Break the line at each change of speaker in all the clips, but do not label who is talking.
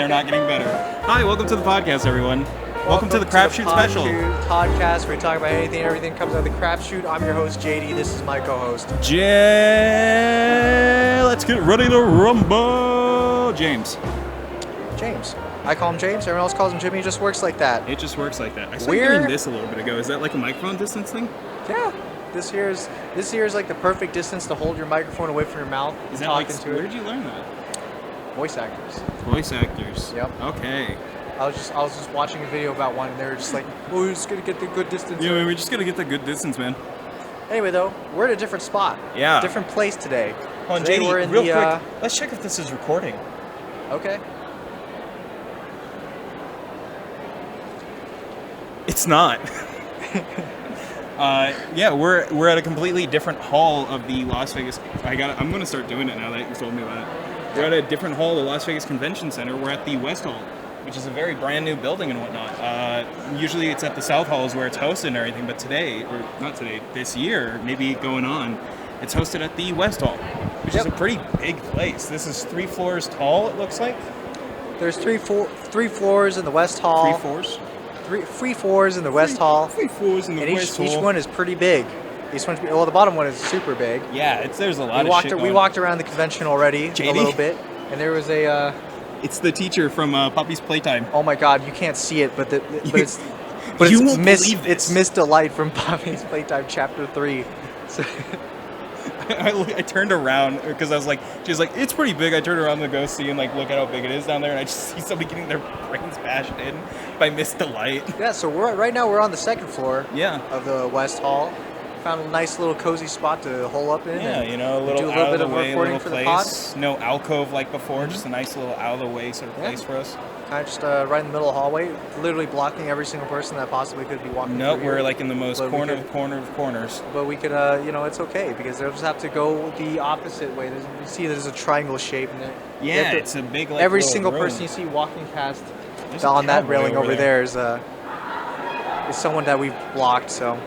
they're not getting better. Hi, welcome to the podcast, everyone. Welcome to the Crapshoot Special.
Podcast where we talk about anything and everything comes out of the Crapshoot. I'm your host, JD. This is my co-host.
Let's get ready to rumble. James.
I call him James. Everyone else calls him Jimmy. It just works like that.
It just works like that. I started doing this a little bit ago. Is that like a microphone distance thing?
Yeah. This here is like the perfect distance to hold your microphone away from your mouth.
Is that like, where did you learn that?
Voice actors.
Voice actors.
Yep.
Okay.
I was just watching a video about one, and they were just like, "Oh, we're just gonna get the good distance."
Yeah, we're just gonna get the good distance, man.
Anyway, though, we're at a different spot.
Yeah.
Different place today.
Hold on, JD, real quick. Let's check if this is recording.
Okay.
It's not. Yeah, we're at a completely different hall of the Las Vegas. I'm gonna start doing it now that you told me about it. We're at a different hall of the Las Vegas Convention Center. We're at the West Hall, which is a very brand new building and whatnot. Usually it's at the South Halls where it's hosted and everything, but this year, maybe going on, it's hosted at the West Hall, which is a pretty big place. This is 3 floors tall, it looks like.
There's three floors in the West Hall.
3 floors?
Three floors in the West Hall.
3 floors in the West Hall.
Each one is pretty big. The bottom one is super big.
Yeah, there's a lot of shit going.
We walked around the convention already
JD?
a little bit, and there was a...
It's the teacher from Puppy's Playtime.
Oh my God, you can't see it, but it's Miss Delight from Puppy's Playtime Chapter 3. So
I turned around because I was like, she was like, it's pretty big. I turned around to go see and like look at how big it is down there, and I just see somebody getting their brains bashed in by Miss Delight.
Yeah, so right now we're on the second floor.
Yeah.
Of the West Hall. Found a nice little cozy spot to hole up in.
Yeah,
and
a little
do a
out
little
of
bit
the
of
way
recording
little
for
place.
the pod.
No alcove like before, just a nice little out of the way sort of place for us.
Kind of just right in the middle of the hallway, literally blocking every single person that possibly could be walking through
we're
here.
like in the most corner of corners.
But we could, it's okay because they'll just have to go the opposite way. You see there's a triangle shape in there.
Yeah, it's a big like
every
little
single
room.
person you see walking past
There's
on that
cowboy
railing over
there
is someone that we've blocked, so...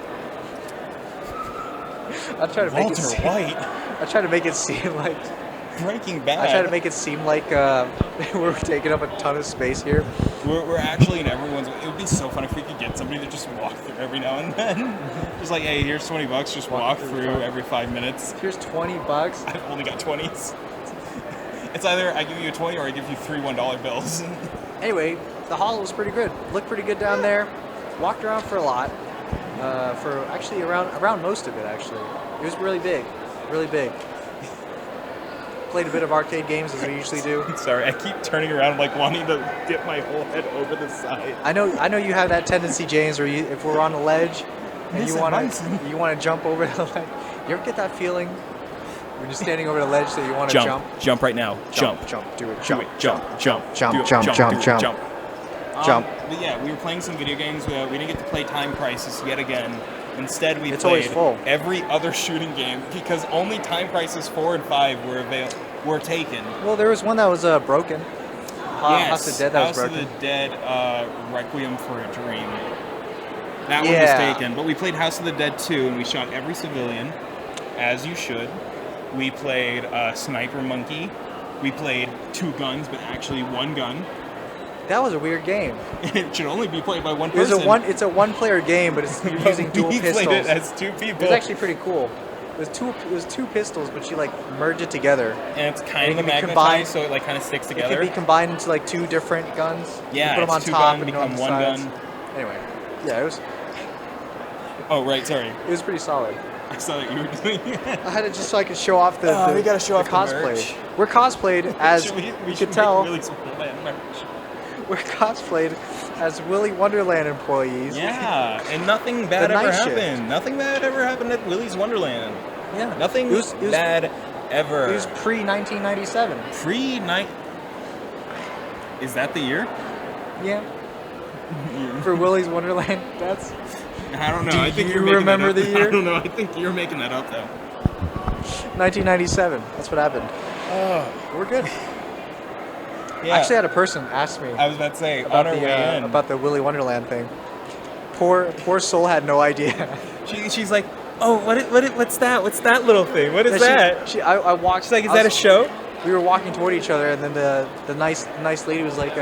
I try to make it seem,
White.
I try to make it seem like
Breaking Bad.
I try to make it seem like we're taking up a ton of space here.
We're actually in everyone's. It would be so fun if we could get somebody to just walk through every now and then. Just like, hey, here's $20. Just walk through every 5 minutes.
Here's $20.
I've only got 20s. It's either I give you a 20 or I give you 3 $1 bills.
Anyway, the hall was pretty good. Looked pretty good down there. Walked around for a lot. For actually around most of it, actually. It was really big. Really big. Played a bit of arcade games as we usually do.
Sorry, I keep turning around like wanting to get my whole head over the side.
I know you have that tendency, James, where if we're on a ledge and you want to jump over the ledge. You ever get that feeling when you're standing over the ledge that you want to jump?
Jump right now. Jump.
Do it.
Jump.
Jump.
But yeah, we were playing some video games. We didn't get to play Time Crisis yet again. Instead, we
always
played
full.
every other shooting game because only Time Crisis 4 and 5 were taken.
Well, there was one that was broken. House of the Dead that was broken.
House of the Dead Requiem for a Dream. That one was taken. But we played House of the Dead 2, and we shot every civilian, as you should. We played Sniper Monkey. We played 2 guns, but actually 1 gun.
That was a weird game.
It should only be played by 1 person.
It's a one-player game, but you're using dual pistols.
We played it as 2 people.
It was actually pretty cool. It was two pistols, but you like merge it together.
And it's kind of magnetized, so it like kind of sticks together.
It can be combined into like 2 different guns.
Yeah,
you put them on
it's 2
top
gun,
and
become
on
1
sides.
gun.
Anyway, yeah, it was.
Oh right, sorry.
It was pretty solid.
I saw that you were doing it.
I had it just so I could show off the
we gotta show off the
cosplay.
merch.
We're cosplayed as
we
could tell.
Really merch.
We're cosplayed as Willy Wonderland employees.
Yeah, and nothing bad ever happened.
Shift.
Nothing bad ever happened at Willy's Wonderland.
Yeah.
Nothing bad ever.
It was pre-1997.
Pre-night. Is that the year?
Yeah. For Willy's Wonderland, that's...
I don't know.
Do
I think
you
you're making
remember
that up.
the year?
I don't know. I think you're making that up, though.
1997. That's what happened. We're good.
Yeah.
I actually had a person ask me.
I was about to say
about the Willy Wonderland thing. Poor soul had no idea.
She's like, oh, what's that? What's that little thing? What is that?
I walked.
She's like, is that a show?
we were walking toward each other, and then the nice lady was like,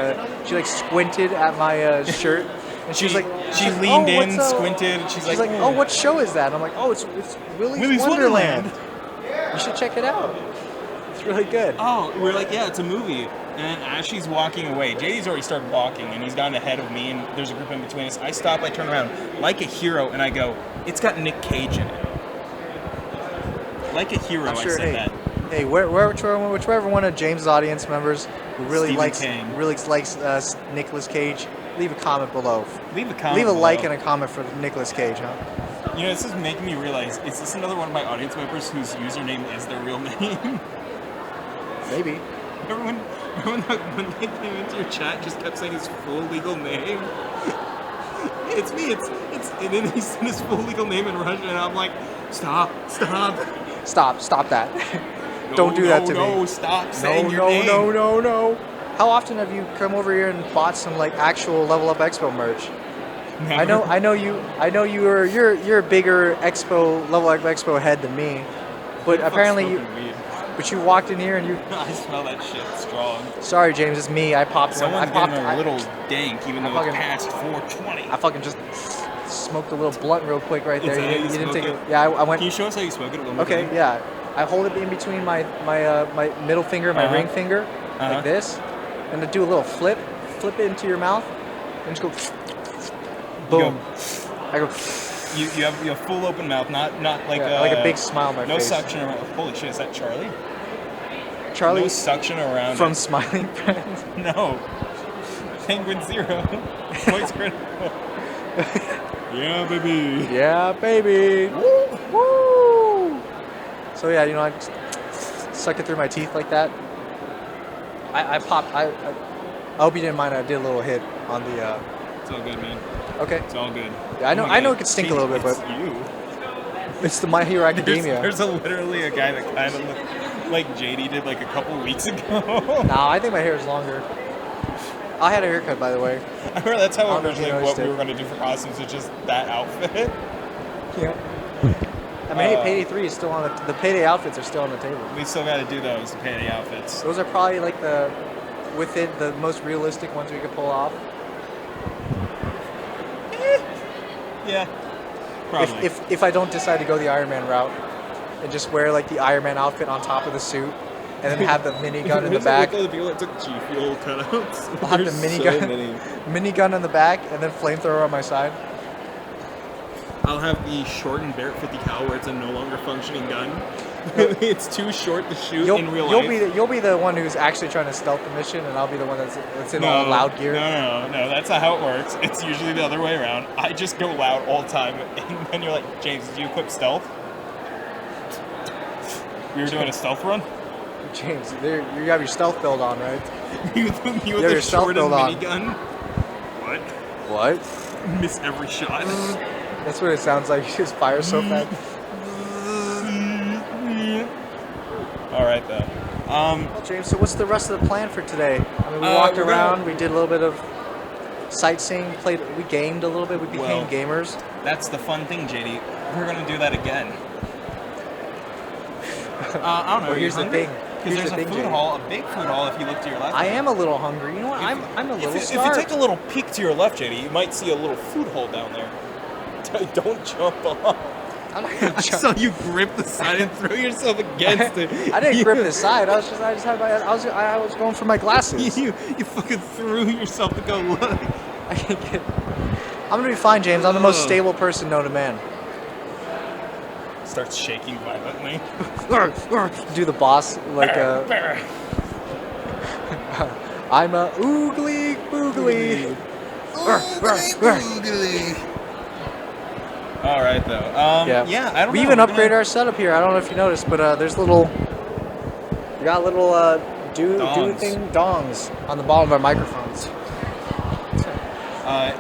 she like squinted at my shirt, and she was like,
she
she's like,
leaned
"Oh,
in,
what's up?"
squinted. She's
She's like, "Oh, what show is that?" And I'm like, "Oh, it's Willy's Wonderland. You should check it out. It's really good."
Oh, we're like, yeah, it's a movie. And as she's walking away, JD's already started walking, and he's gotten ahead of me, and there's a group in between us. I stop, I turn around, like a hero, and I go, "It's got Nick Cage in it." Like a hero,
I'm sure,
I said that.
Hey, whichever one of James' audience members who really
Stephen
likes Nicolas Cage, leave a comment below.
Leave a comment
Leave a
below.
like and a comment for Nicolas Cage, huh?
You know, this is making me realize, is this another one of my audience members whose username is their real name?
Maybe.
Everyone when they came into your chat just kept saying his full legal name. It's me, and then he said his full legal name in Russian, and I'm like, stop.
Stop that.
No,
Don't do that to me.
No, stop saying your name.
No. How often have you come over here and bought some like actual Level Up Expo merch?
Never.
I know you're a bigger Level Up Expo head than me, but
Who the fuck's
apparently
smoking weed?
but you walked in here and you.
I smell that shit strong.
Sorry, James, it's me. I popped one.
Someone's
I popped
getting a little dank, even though
fucking-
it's past 4:20.
I fucking just smoked a little blunt real quick right there.
Is that how you
didn't
smoke
take
it?
it. Yeah, I went.
Can you show us how you smoke it? One more
Okay,
time?
yeah. I hold it in between my middle finger and my ring finger, like this, and to do a little flip it into your mouth, and just go. Boom. I go.
You have full open mouth, not like
like a big smile on my
no
face.
suction around. Holy shit, is that Charlie?
Charlie
No suction around.
from
it.
Smiling Friends.
No. Penguin 0. Points critical. Yeah, baby.
Yeah, baby. Woo! So yeah, I just suck it through my teeth like that. I popped. I hope you didn't mind. I did a little hit on the.
It's all good, man.
Okay.
It's all good.
Yeah, I know.
Oh my
I know
God.
it could stink a little bit,
It's
but
you.
it's the My Hero Academia.
There's literally a guy that kind of looked like JD did like a couple weeks ago.
Nah, I think my hair is longer. I had a haircut, by the way.
I remember that's how
I don't know if you
originally what
noticed
we
it.
were going to do for costumes was just that outfit.
Yeah. I mean, hey, Payday 3 is still on the Payday outfits are still on the table.
We still got to do those to pay the outfits.
Those are probably like within the most realistic ones we could pull off.
Yeah, probably.
If I don't decide to go the Iron Man route and just wear like the Iron Man outfit on top of the suit and then have the minigun in the back.
Look at the people that took G Fuel cutouts.
I'll have the
There's
minigun,
so
minigun on the back and then flamethrower on my side.
I'll have the shortened Barrett 50 cal where it's a no longer functioning gun. It's too short to shoot in real life.
You'll be the one who's actually trying to stealth the mission, and I'll be the one that's in all loud gear.
No, that's not how it works. It's usually the other way around. I just go loud all the time, and then you're like, James, did you equip stealth? We were doing a stealth run?
James, you have your stealth build on, right?
you with
your
the
stealth
shortened
build on.
minigun?
What?
Miss every shot.
That's what it sounds like. You just fire so fast.
All right, though.
Well, James, so what's the rest of the plan for today? I mean, we walked
we're
around,
gonna-
we did a little bit of sightseeing, we gamed a little bit, we became gamers.
That's the fun thing, JD. We're gonna do that again. I don't know.
Well, here's the thing.
Because
Here's
there's
the
a
thing,
food
JD.
hall, a big food hall if you look to your left.
I am a little hungry. You know what? I'm a little
If you
starved.
take a little peek to your left, JD, you might see a little food hall down there. Don't jump off.
I'm not gonna
I
jump.
saw you grip the side and throw yourself against it.
I didn't grip the side. I was going for my glasses.
You fucking threw yourself to go look.
I'm gonna be fine, James. I'm the most stable person known to man.
Starts shaking violently.
Do the boss like I'm a oogly boogly.
All right, though. Yeah, I don't know.
We even
We're
upgraded
gonna-
our setup here. I don't know if you noticed, but there's we got little dongs on the bottom of our microphones.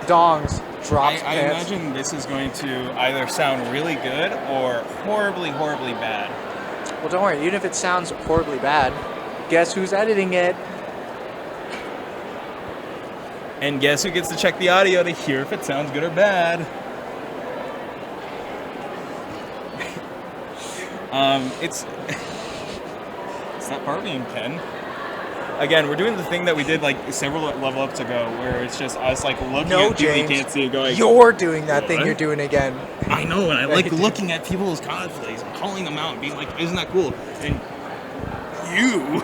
Dongs, dropped
I
pants.
imagine this is going to either sound really good or horribly, horribly bad.
Well, don't worry. Even if it sounds horribly bad, guess who's editing it?
And guess who gets to check the audio to hear if it sounds good or bad? It's That part being Ken. Again, we're doing the thing that we did like several level ups ago, where it's just us like looking
No,
at people
James,
you can't see and going,
you're doing that thing
"What?"
you're doing again.
I know, and I
Right.
like looking at people's cosplays and calling them out and being like, isn't that cool? And you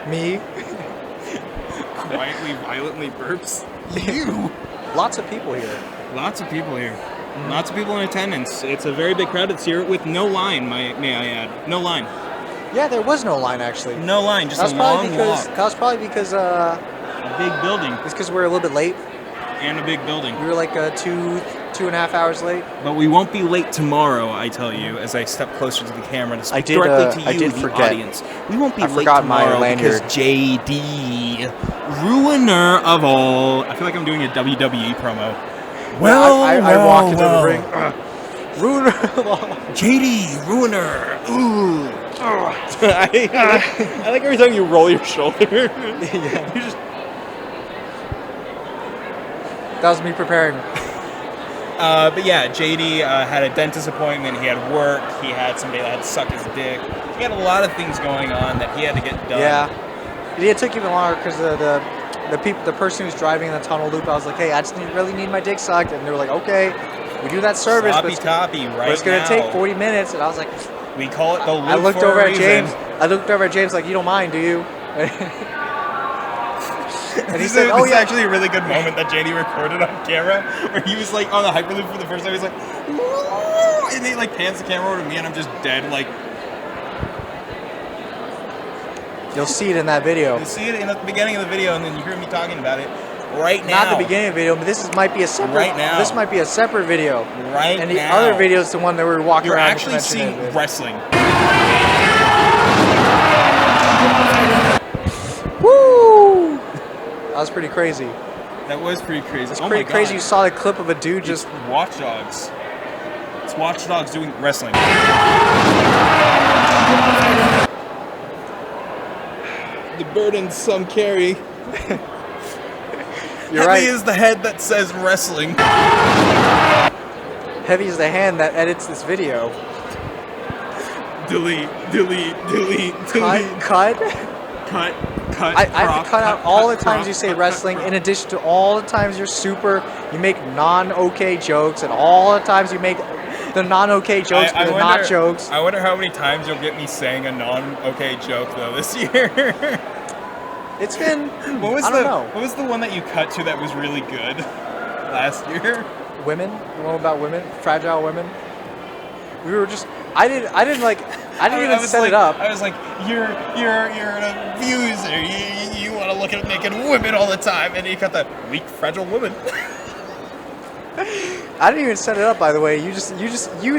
Me?
quietly, violently burps. You.
Lots of people here.
Lots of people here. Lots of people in attendance. It's a very big crowd this year with no line, may I add. No line.
Yeah, there was no line actually.
No line, just
That's
a
probably
long
because
walk.
that's probably because
A big building
it's because we're a little bit late.
and a big building.
We were like 2.5 hours late.
But we won't be late tomorrow, I tell you, as I step closer to the camera to speak
I did,
directly to
I
you,
did
the
forget.
audience. We won't be
I
late
forgot my
tomorrow because
lanyard.
JD, ruiner of all. I feel like I'm doing a WWE promo. Well,
I walked into
well.
the ring. Ruiner.
JD, ruiner. Ooh. I like every time you roll your shoulder.
Yeah.
You just,
That was me preparing.
but yeah, JD had a dentist appointment. He had work. He had somebody that had to suck his dick. He had a lot of things going on that he had to get done.
Yeah. It took even longer because the person who's driving in the tunnel loop, I was like, hey, I just really need my dick sucked. And they were like, okay, we do that service,
Sloppy
but
toppy right
it's going
now.
to take 40 minutes. And I was like,
We call it the loop
I looked
for
over
a
at James.
reason.
I looked over at James like, you don't mind, do you? And he
This
said,
is,
oh
this is
yeah.
actually a really good moment that JD recorded on camera, where he was like on the Hyperloop for the first time. He's like, "Woo!" And he like pans the camera over to me, and I'm just dead. Like,
You'll see it in that video.
you see it in the beginning of the video, and then you hear me talking about it right now.
Not the beginning of the video, but might be a separate.
Right now.
This might be a separate video.
Right
And the
now.
other video is the one that we were walking
You're
around.
actually
the
seeing
convention in.
wrestling.
Woo! That was pretty crazy.
That was pretty crazy.
It's
oh
pretty
my
crazy.
God.
You saw the clip of a dude
It's
just.
Watch Dogs. It's Watch Dogs doing wrestling. The burden some carry.
You're
Heavy
right.
is the head that says wrestling.
Heavy is the hand that edits this video.
Delete, delete, delete, delete.
Cut.
Cut.
I have to cut out all the times you say
crop,
wrestling,
crop.
in addition to all the times you make non-okay jokes, and all the times you make the non-okay jokes, but they're not jokes.
I wonder how many times you'll get me saying a non-okay joke though this year.
It's been.
What was
I don't know.
What was the one that you cut to that was really good last year?
Women. The one about women, fragile women. We were just. I didn't even
was
set
like,
it up.
I was like, you're an abuser. You want to look at naked women all the time, and you cut that weak, fragile woman.
I didn't even set it up, by the way. You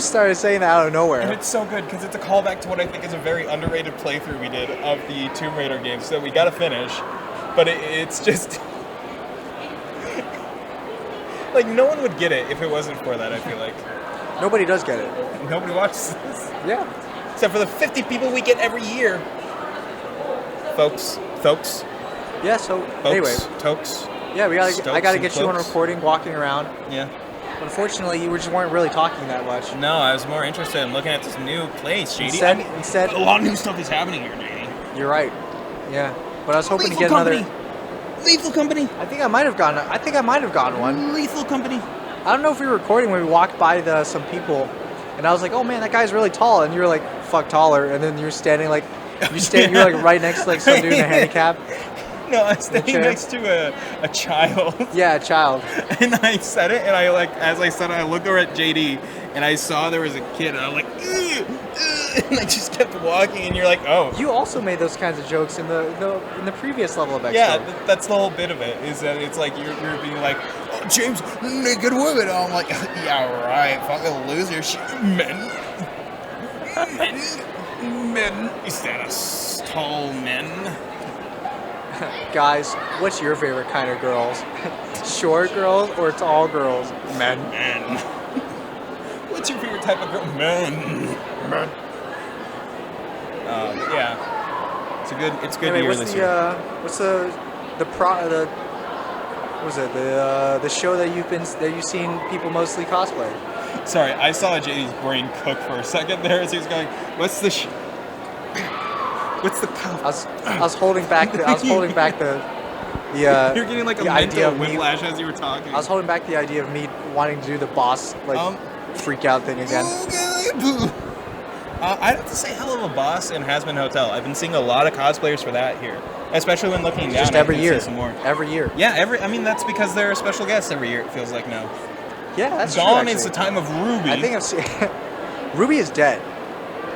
started saying that out of
And
nowhere.
it's so good because it's a callback to what I think is a very underrated playthrough we did of the Tomb Raider games. So we got to finish, but it's just like no one would get it if it wasn't for that. I feel like
Nobody does get it.
nobody watches this
Yeah.
except for the 50 people we get every year. Folks,
Yeah. So anyway,
tokes.
yeah, I
Stokes
gotta
and
get you on
cloaks.
recording, walking around.
Yeah.
Unfortunately, you just weren't really talking that much.
No, I was more interested in looking at this new place, JD.
Instead,
a lot of new stuff is happening here, JD.
you're right. Yeah, but I was hoping to
Lethal
get
Company.
another.
Lethal Company.
I think I might have gotten one.
Lethal Company.
I don't know if we were recording when we walked by some people, and I was like, "Oh man, that guy's really tall," and you were like, "Fuck taller," and then you were standing like, you're like right next to like some dude in a handicap.
No, I was standing
chair.
next to a child.
Yeah, a child.
And I said it, and as I said it, I looked over at JD, and I saw there was a kid, and I'm like, ugh, ugh, and I just kept walking, and you're like, oh.
You also made those kinds of jokes in the previous level of EXPO.
Yeah, that's the whole bit of it, is that it's like you're being like, oh, James, naked women. And I'm like, yeah, right, fucking loser shit. Men. Is that a tall men?
Guys, what's your favorite kind of girls? Short girls or tall girls? Men.
Men. What's your favorite type of girl? Men. Yeah. It's good
Anyway,
year
what's
this
the
year.
what's the show that you've seen people mostly cosplay?
Sorry, I saw JD's brain cook for a second there as he was going, what's the What's the cuff?
I was holding back the
You're getting like a
the idea
mental
of me.
whiplash as you were talking.
I was holding back the idea of me wanting to do the boss freak out thing again.
I'd have to say hell of a boss in Hazbin Hotel. I've been seeing a lot of cosplayers for that here, especially when looking down.
Just
I
every
can
year.
see some more.
Every year.
Yeah, I mean, that's because they're a special guest every year. It feels like now.
Yeah, that's
Dawn
true.
is the time of Ruby.
I think I've seen. Ruby is dead.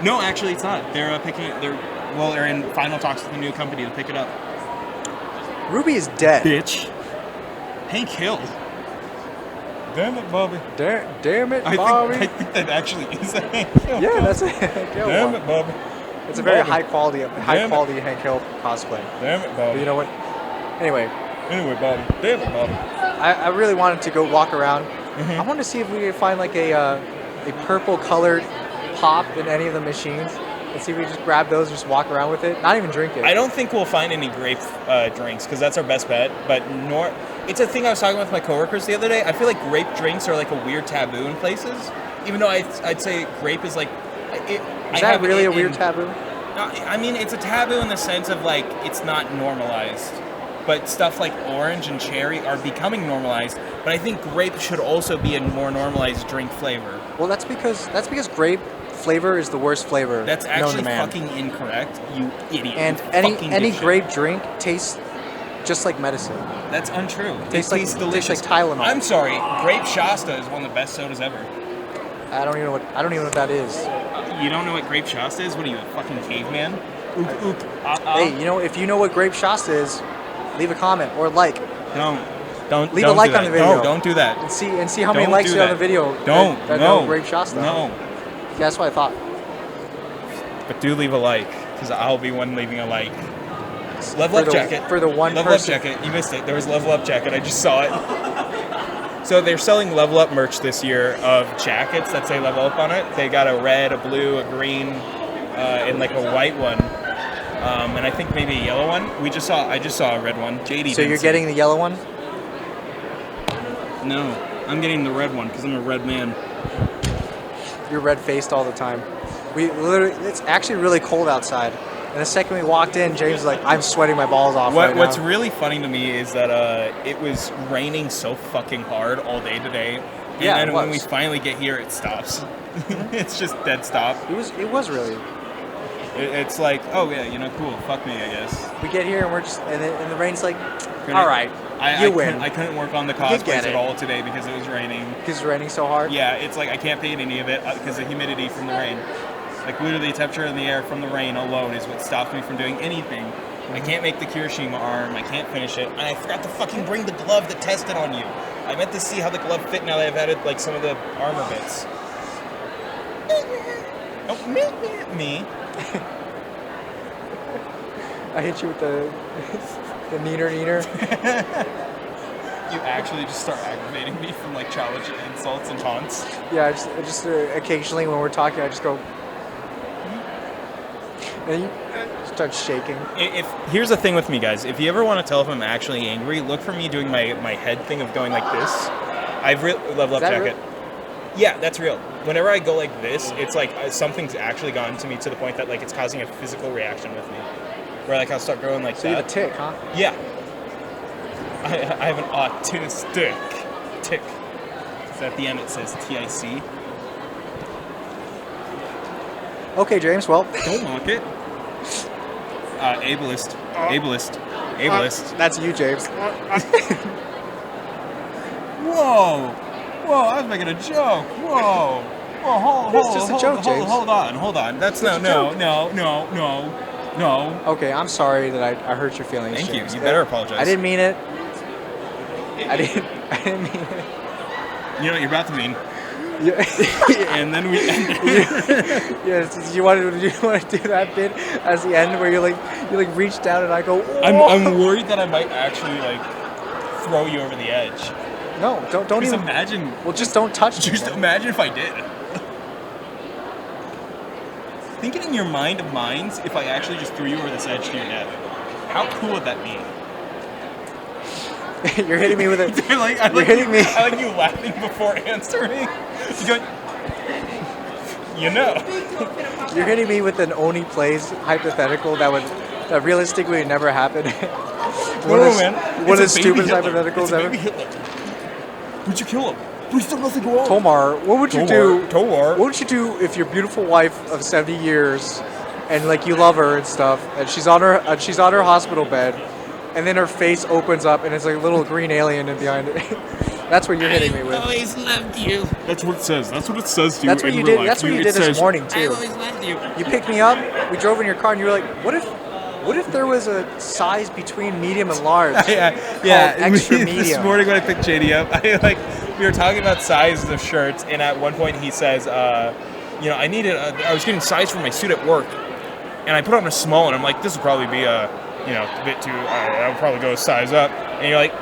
No, actually, it's not. They're they're in final talks with a new company to pick it up.
Ruby is dead.
Bitch. Hank Hill. Damn it, Bobby.
Damn it, Bobby.
I think that actually is a Hank Hill.
Yeah, that's a Hank Hill
Damn
one.
it, Bobby.
It's a very
Bobby.
high quality Hank Hill cosplay.
Damn it,
But
Bobby.
you know what? Anyway,
Bobby. Damn it, Bobby.
I really wanted to go walk around.
Mm-hmm.
I wanted to see if we could find like a purple colored pop in any of the machines. And see if we just grab those, just walk around with it. Not even drink it.
I don't think we'll find any grape drinks because that's our best bet. But it's a thing I was talking with my coworkers the other day. I feel like grape drinks are like a weird taboo in places. Even though I'd say grape is like.
Is that really a weird taboo?
I mean, it's a taboo in the sense of like it's not normalized. But stuff like orange and cherry are becoming normalized. But I think grape should also be a more normalized drink flavor.
Well, that's because grape flavor is the worst flavor.
That's
known
actually
to man.
fucking incorrect, you idiot.
And
You
any
fucking dipshit.
grape drink tastes just like medicine.
That's untrue. It
Tastes
tastes
like
delicious.
Tylenol.
I'm sorry, grape Shasta is one of the best sodas ever.
I don't even know what that is.
You don't know what grape Shasta is? What are you, a fucking caveman? Ook, ook,
Hey, if you know what grape Shasta is, leave a comment or like.
Don't
Leave
don't
a like
do
on
that.
the video.
No, don't do that.
And see how many
Don't
likes
do
you have
that.
on the video.
Don't.
that
No.
know grape Shasta.
No.
Yeah, that's what I thought.
But do leave a like, because I'll be one leaving a like. Level Up Jacket.
For the one
Level Up
person.
Jacket. You missed it. There was Level Up Jacket. I just saw it. So they're selling Level Up merch this year of jackets that say Level Up on it. They got a red, a blue, a green, and like a white one. And I think maybe a yellow one. I just saw a red one. JD.
So you're getting the yellow one?
No, I'm getting the red one because I'm a red man.
You're red-faced all the time. It's actually really cold outside. And the second we walked in, James was like, I'm sweating my balls off right
What's
now.
really funny to me is that it was raining so fucking hard all day today. And
Yeah,
then
it
when we
was.
finally get here, it stops. It's just dead stop.
It was really.
It's like, oh yeah, cool, fuck me, I guess.
We get here and we're just, and the rain's like,
Couldn't-
all right,
I
you win.
I couldn't work on the
get
cosplays
it.
at all today because it was raining.
Because it's raining so hard.
Yeah, it's like I can't paint any of it because of the humidity from the rain. Like literally the temperature in the air from the rain alone is what stopped me from doing anything. I can't make the Kirishima arm, I can't finish it, and I forgot to fucking bring the glove that tested on you. I meant to see how the glove fit now that I've added like some of the armor bits. Oh, me.
I hit you with the neener.
You actually just start aggravating me from like childish insults and taunts.
Yeah, I just occasionally when we're talking, I just go, and you start shaking.
Here's the thing with me, guys. If you ever want to tell if I'm actually angry, look for me doing my head thing of going like this. I've Level Up Jacket.
Real?
Yeah, that's real. Whenever I go like this, it's like something's actually gotten to me to the point that like it's causing a physical reaction with me. Where like I'll start going like
So
that.
you have a tick, huh?
Yeah. I have an autistic tick. So at the end it says TIC.
Okay, James. Well,
Don't mock it. Ableist.
that's you, James.
Whoa! I was making a joke. Whoa!
It's just a joke, James.
Hold on. That's
Just a
no.
Okay, I'm sorry that I hurt your feelings.
Thank you.
James.
You better apologize.
I didn't mean it. I didn't mean it.
You know what you're about to mean.
Yeah.
And then we end it.
Yeah, you want to do that bit as the end where you reach down and I go. Oh.
I'm worried that I might actually like throw you over the edge.
No, don't
Just
even.
imagine.
Well, just don't touch me.
Just
man.
imagine if I did. Think it in your mind of minds if I actually just threw you over this edge to your death. How cool would that be?
You're hitting me with it.
You're
hitting me.
I like you laughing before answering. You go, You know.
You're hitting me with an Oni plays hypothetical that realistically would never happen.
Man.
One of the
It's a baby
stupidest
Hitler.
hypotheticals
It's a
ever.
baby Hitler. Would you kill him? Please don't let it go on.
Tomar, what would you do?
Tomar.
What would you do if your beautiful wife of 70 years, and like you love her and stuff, and she's on her hospital bed, and then her face opens up and it's like a little green alien in behind it. That's what you're hitting me with.
I always loved you. That's what it says. That's what it says to you.
That's what you
real
did.
life.
That's what you
It
did this
says,
morning
I
too.
always loved you.
You picked me up. We drove in your car, and you were like, "What if there was a size between medium and large?
Yeah.
Called extra medium."
This morning when I picked JD up, we were talking about sizes of shirts, and at one point he says, I was getting size for my suit at work, and I put on a small, and I'm like, this would probably be a bit too. I would probably go a size up, and you're like,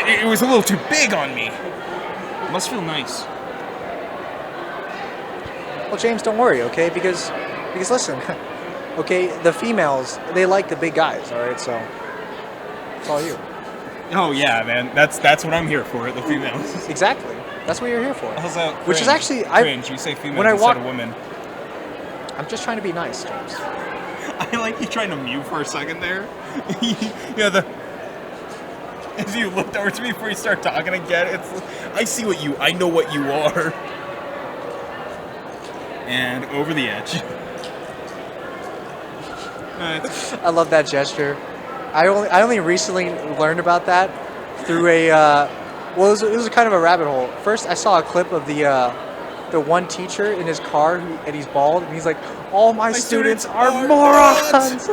it was a little too big on me. Must feel nice.
Well, James, don't worry, okay? Because listen, okay, the females, they like the big guys, all right? So it's all you.
Oh yeah, man. That's what I'm here for. The females.
Exactly. That's what you're here for.
Also,
Which is actually
cringe. You say females
when I
instead
walk-
of women.
I'm just trying to be nice, James.
I like you trying to mute for a second there. As you looked over to me before you start talking again, I know what you are. And over the edge.
I love that gesture. I only recently learned about that through a it was kind of a rabbit hole. First, I saw a clip of the one teacher in his car, and he's bald, and he's like, "All my students are morons."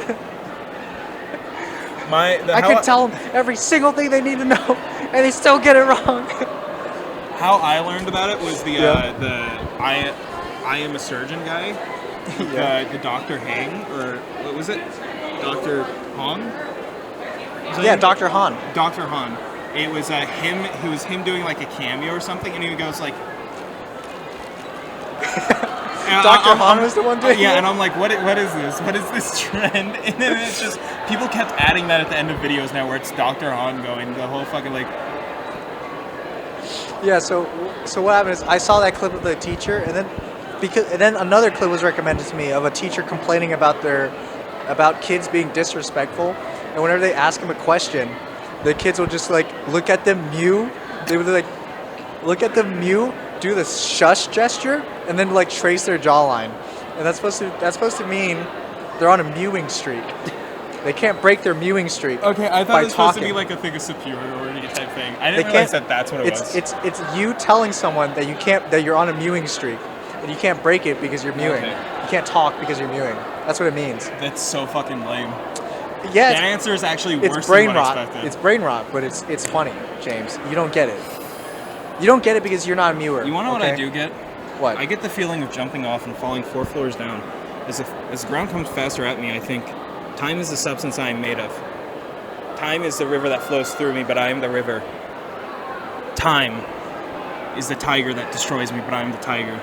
I could tell them every single thing they need to know, and they still get it wrong.
How I learned about it was I am a surgeon guy. The Dr. Hang, or what was it? Dr. Han?
Yeah, Dr. Han.
Dr. Han. It was him. It was him doing like a cameo or something, and he goes like.
Dr. Han was the one doing
Yeah,
it?
and I'm like, what is this? What is this trend? And then it's just people kept adding that at the end of videos now, where it's Dr. Han going the whole fucking like.
Yeah. So what happened is I saw that clip of the teacher, and then another clip was recommended to me of a teacher complaining about kids being disrespectful, and whenever they ask him a question, the kids will just like look at them mew. They would like look at them mew, do the shush gesture, and then like trace their jawline, and that's supposed to mean they're on a mewing streak. They can't break their mewing streak.
Okay, I thought
by
it was supposed to
talking.
be like a thing of superiority type thing. I didn't realize that's what it was.
It's you telling someone that you're on a mewing streak, and you can't break it because you're mewing.
Okay.
You can't talk because you're mewing. That's what it means.
That's so fucking lame.
Yeah,
That answer is actually worse
it's brain
than what I
rot.
expected.
It's brain rot, but it's funny, James. You don't get it. You don't get it because you're not a mewer.
You want to know what
okay?
I do get?
What?
I get the feeling of jumping off and falling 4 floors down. As the ground comes faster at me, I think, time is the substance I am made of. Time is the river that flows through me, but I am the river. Time is the tiger that destroys me, but I am the tiger.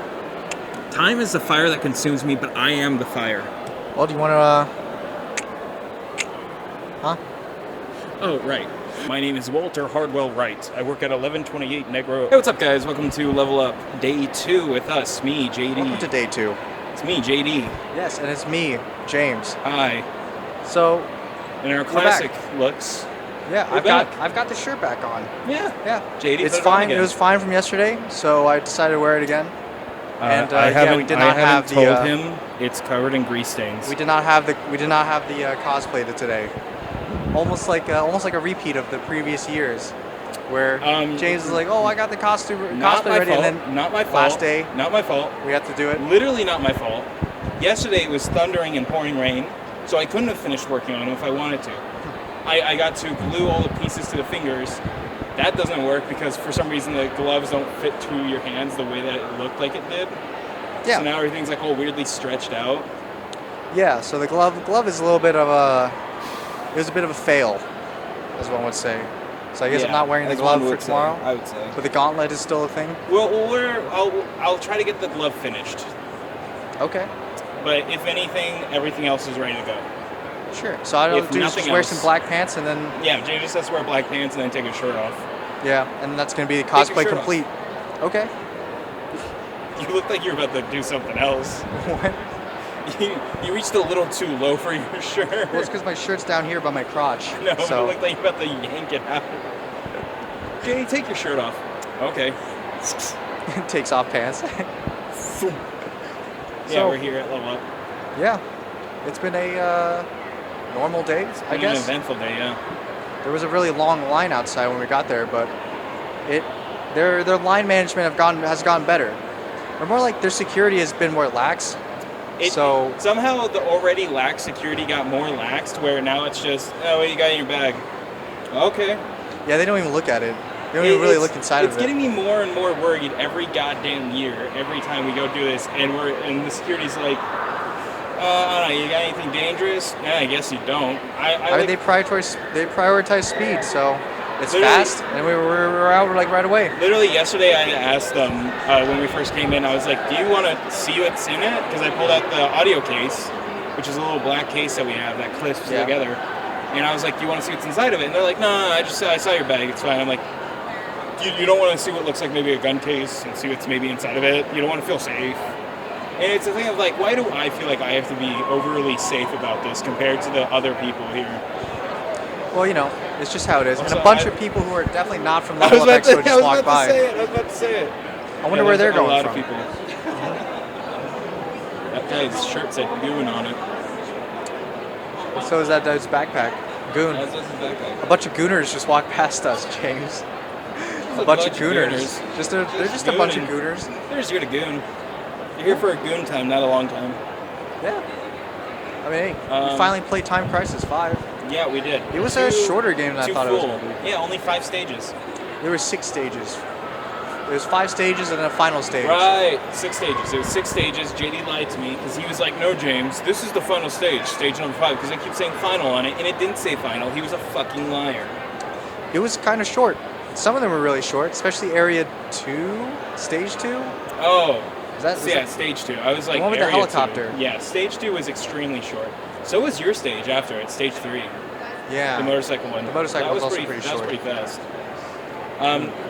Time is the fire that consumes me, but I am the fire.
Well, do you want to? Huh?
Oh, right. My name is Walter Hardwell Wright. I work at 1128 Negro. Hey, what's up, guys? Welcome to Level Up Day 2 with us, me, JD.
Welcome to day 2.
It's me, JD.
Yes, and it's me, James.
Hi.
So,
In our
back.
classic looks.
yeah,
We're
I've got the shirt back on.
Yeah.
Yeah,
JD,
it's
put it on
fine.
again.
It was fine from yesterday, so I decided to wear it again. And
I haven't,
we did not have
told
the.
him it's covered in grease stains.
We did not have the cosplay today. Almost like a repeat of the previous years, where James is like, "Oh, I got the cosplay ready," and then
Not my fault.
last day
Not my fault.
we had to do it.
Literally not my fault. Yesterday it was thundering and pouring rain, so I couldn't have finished working on it if I wanted to. I got to glue all the pieces to the fingers. That doesn't work because for some reason the gloves don't fit to your hands the way that it looked like it did.
Yeah.
So now everything's like all weirdly stretched out.
Yeah. So the glove is a little bit of a. It was a bit of a fail, as one would say. So I guess I'm not wearing the
as
glove
one
for
would say,
tomorrow.
I would say.
But the gauntlet is still a thing.
Well, I'll try to get the glove finished.
Okay.
But if anything, everything else is ready to go.
Sure. So I don't
If
do just
nothing
wear
else-
some black pants and then
Yeah, Jay just has to wear black pants and then take his shirt off.
yeah, and that's gonna be the
Take your
cosplay
shirt off.
complete. Okay.
You look like you're about to do something else.
What?
You reached a little too low for your shirt.
Well, it's because my shirt's down here by my crotch.
No,
so
you look like you're about to yank it out. Jay, take your shirt off. Okay.
takes off pants.
Yeah, we're here at Level Up.
Yeah, it's been a normal day, I guess.
An eventful day, yeah.
There was a really long line outside when we got there, but their line management has gotten better. Or more like their security has been more lax. So
somehow the already lax security got more laxed, where now it's just, oh, what you got in your bag? Okay.
Yeah, they don't even look at it. They don't even really look inside of it.
It's getting me more and more worried every goddamn year, every time we go do this, and the security's like, I don't know, you got anything dangerous? Yeah, I guess you don't.
I mean, they prioritize speed, so it's fast, and we were out like right away.
Literally yesterday, I asked them when we first came in. I was like, "Do you want to see what's in it?" Because I pulled out the audio case, which is a little black case that we have that clips together. And I was like, "Do you want to see what's inside of it?" And they're like, "No, I saw your bag. It's fine." I'm like, "You don't want to see what looks like maybe a gun case and see what's maybe inside of it. You don't want to feel safe." And it's a thing of like, why do I feel like I have to be overly safe about this compared to the other people here?
Well, you know, it's just how it is. And a bunch of people who are definitely not from Level Up EXPO just walk by.
I was about to say it.
I wonder where they're going
from. A lot
of
people. That guy's shirt said Goon on it.
So is that dude's backpack. Goon.
That's his backpack.
A bunch of gooners just walked past us, James. A bunch of gooners. They're just a bunch of gooners.
They're just here to goon. You're here for a goon time, not a long time.
Yeah. I mean, hey, we finally played Time Crisis 5.
Yeah, we did.
It was a shorter game than I thought it was going to be.
Yeah, only 5 stages.
There were 6 stages. There was 5 stages and then a final stage.
Right, 6 stages. It was 6 stages. JD lied to me because he was like, "No, James, this is the final stage, stage number 5," because I keep saying final on it, and it didn't say final. He was a fucking liar.
It was kind of short. Some of them were really short, especially Area 2, Stage 2.
Oh.
Yeah,
stage 2. I was like,
the one with the helicopter.
2. Yeah, stage 2 was extremely short. So was your stage after it, stage 3.
Yeah.
The motorcycle one.
The motorcycle was also pretty short.
That was pretty fast.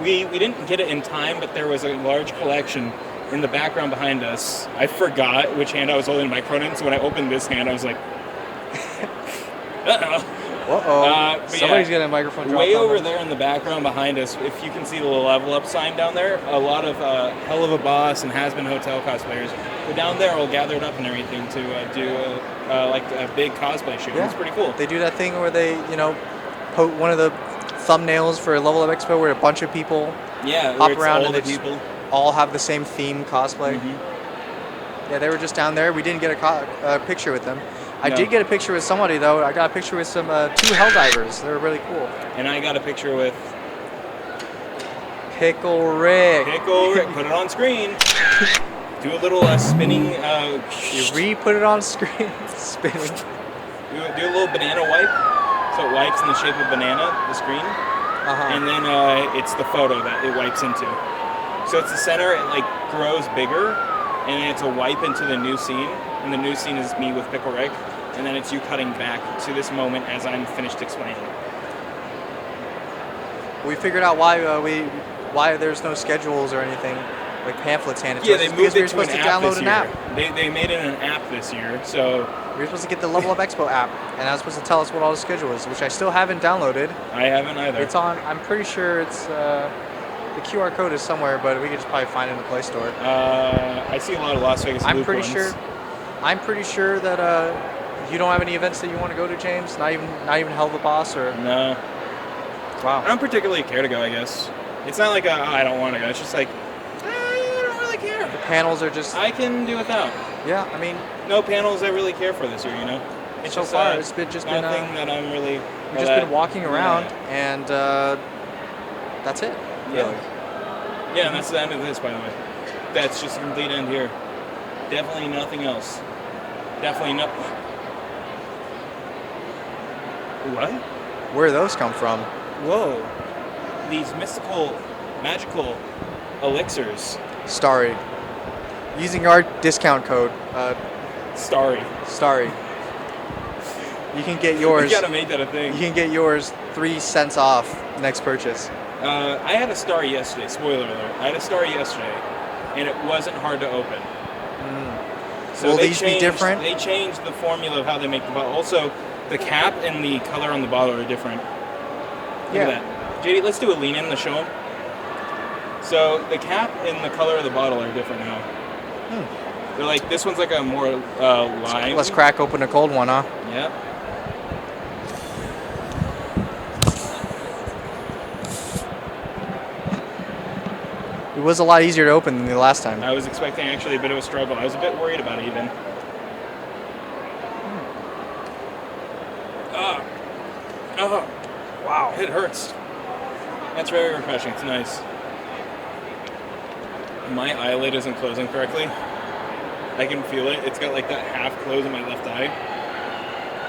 We didn't get it in time, but there was a large collection in the background behind us. I forgot which hand I was holding my Cronin, so when I opened this hand, I was like, uh-oh.
Somebody's getting a microphone drop.
Way over there in the background behind us, if you can see the Level Up sign down there, a lot of Hell of a Boss and Has Been Hotel cosplayers go down there all gathered up and everything to do like a big cosplay shoot.
Yeah.
It's pretty cool.
They do that thing where they, poke one of the thumbnails for a Level Up EXPO where a bunch of people hop around and they all have the same theme cosplay. Mm-hmm. Yeah, they were just down there. We didn't get a picture with them. I did get a picture with somebody, though. I got a picture with some 2 Helldivers. They were really cool.
And I got a picture with...
Pickle Rick.
Pickle Rick. Put it on screen. Do a little spinning...
you re-put it on screen. Spinning.
Do a little banana wipe. So it wipes in the shape of banana, the screen.
Uh-huh.
And then it's the photo that it wipes into. So it's the center. It, grows bigger. And then it's a wipe into the new scene. And the new scene is me with Pickle Rick. And then it's you cutting back to this moment as I'm finished explaining. We
figured out why there's no schedules or anything, like pamphlets handed to us.
Yeah, they moved it to an app this year. They made it an app this year, so...
We were supposed to get the Level Up EXPO app, and that was supposed to tell us what all the schedule is, which I still haven't downloaded.
I haven't either.
It's on, I'm pretty sure it's... the QR code is somewhere, but we could just probably find it in the Play Store.
I see a lot of Las Vegas Loop ones.
I'm pretty sure that you don't have any events that you want to go to, James. Not even Hell of a Boss or.
No.
Wow.
I don't particularly care to go. I guess it's not like I don't want to go. It's just like I don't really care.
The panels are just.
I can do without.
Yeah, I mean.
No panels I really care for this year. It's
so
just,
far it's been
nothing that I'm really.
We've just been walking around and that's it.
Yeah.
Really.
Yeah, and that's the end of this, by the way. That's just a complete end here. Definitely nothing else. Definitely no. What?
Where do those come from?
Whoa. These mystical, magical elixirs.
Starry. Using our discount code.
Starry.
You can get yours.
You gotta make that a thing.
You can get yours 3 cents off next purchase.
I had a Starry yesterday. Spoiler alert. I had a Starry yesterday. and it wasn't hard to open. So
Will
they
these be
changed-
different?
They changed the formula of how they make the bottle. Also, the cap and the color on the bottle are different. Look at that. JD, let's do a lean in to show them. So the cap and the color of the bottle are different now. They're like, this one's like a more lime.
Let's crack open a cold one, huh?
Yep.
It was a lot easier to open than the last time.
I was expecting actually a bit of a struggle. I was a bit worried about it even. Oh, wow, it hurts. That's very refreshing. It's nice. My eyelid isn't closing correctly. I can feel it. It's got like that half close in my left eye.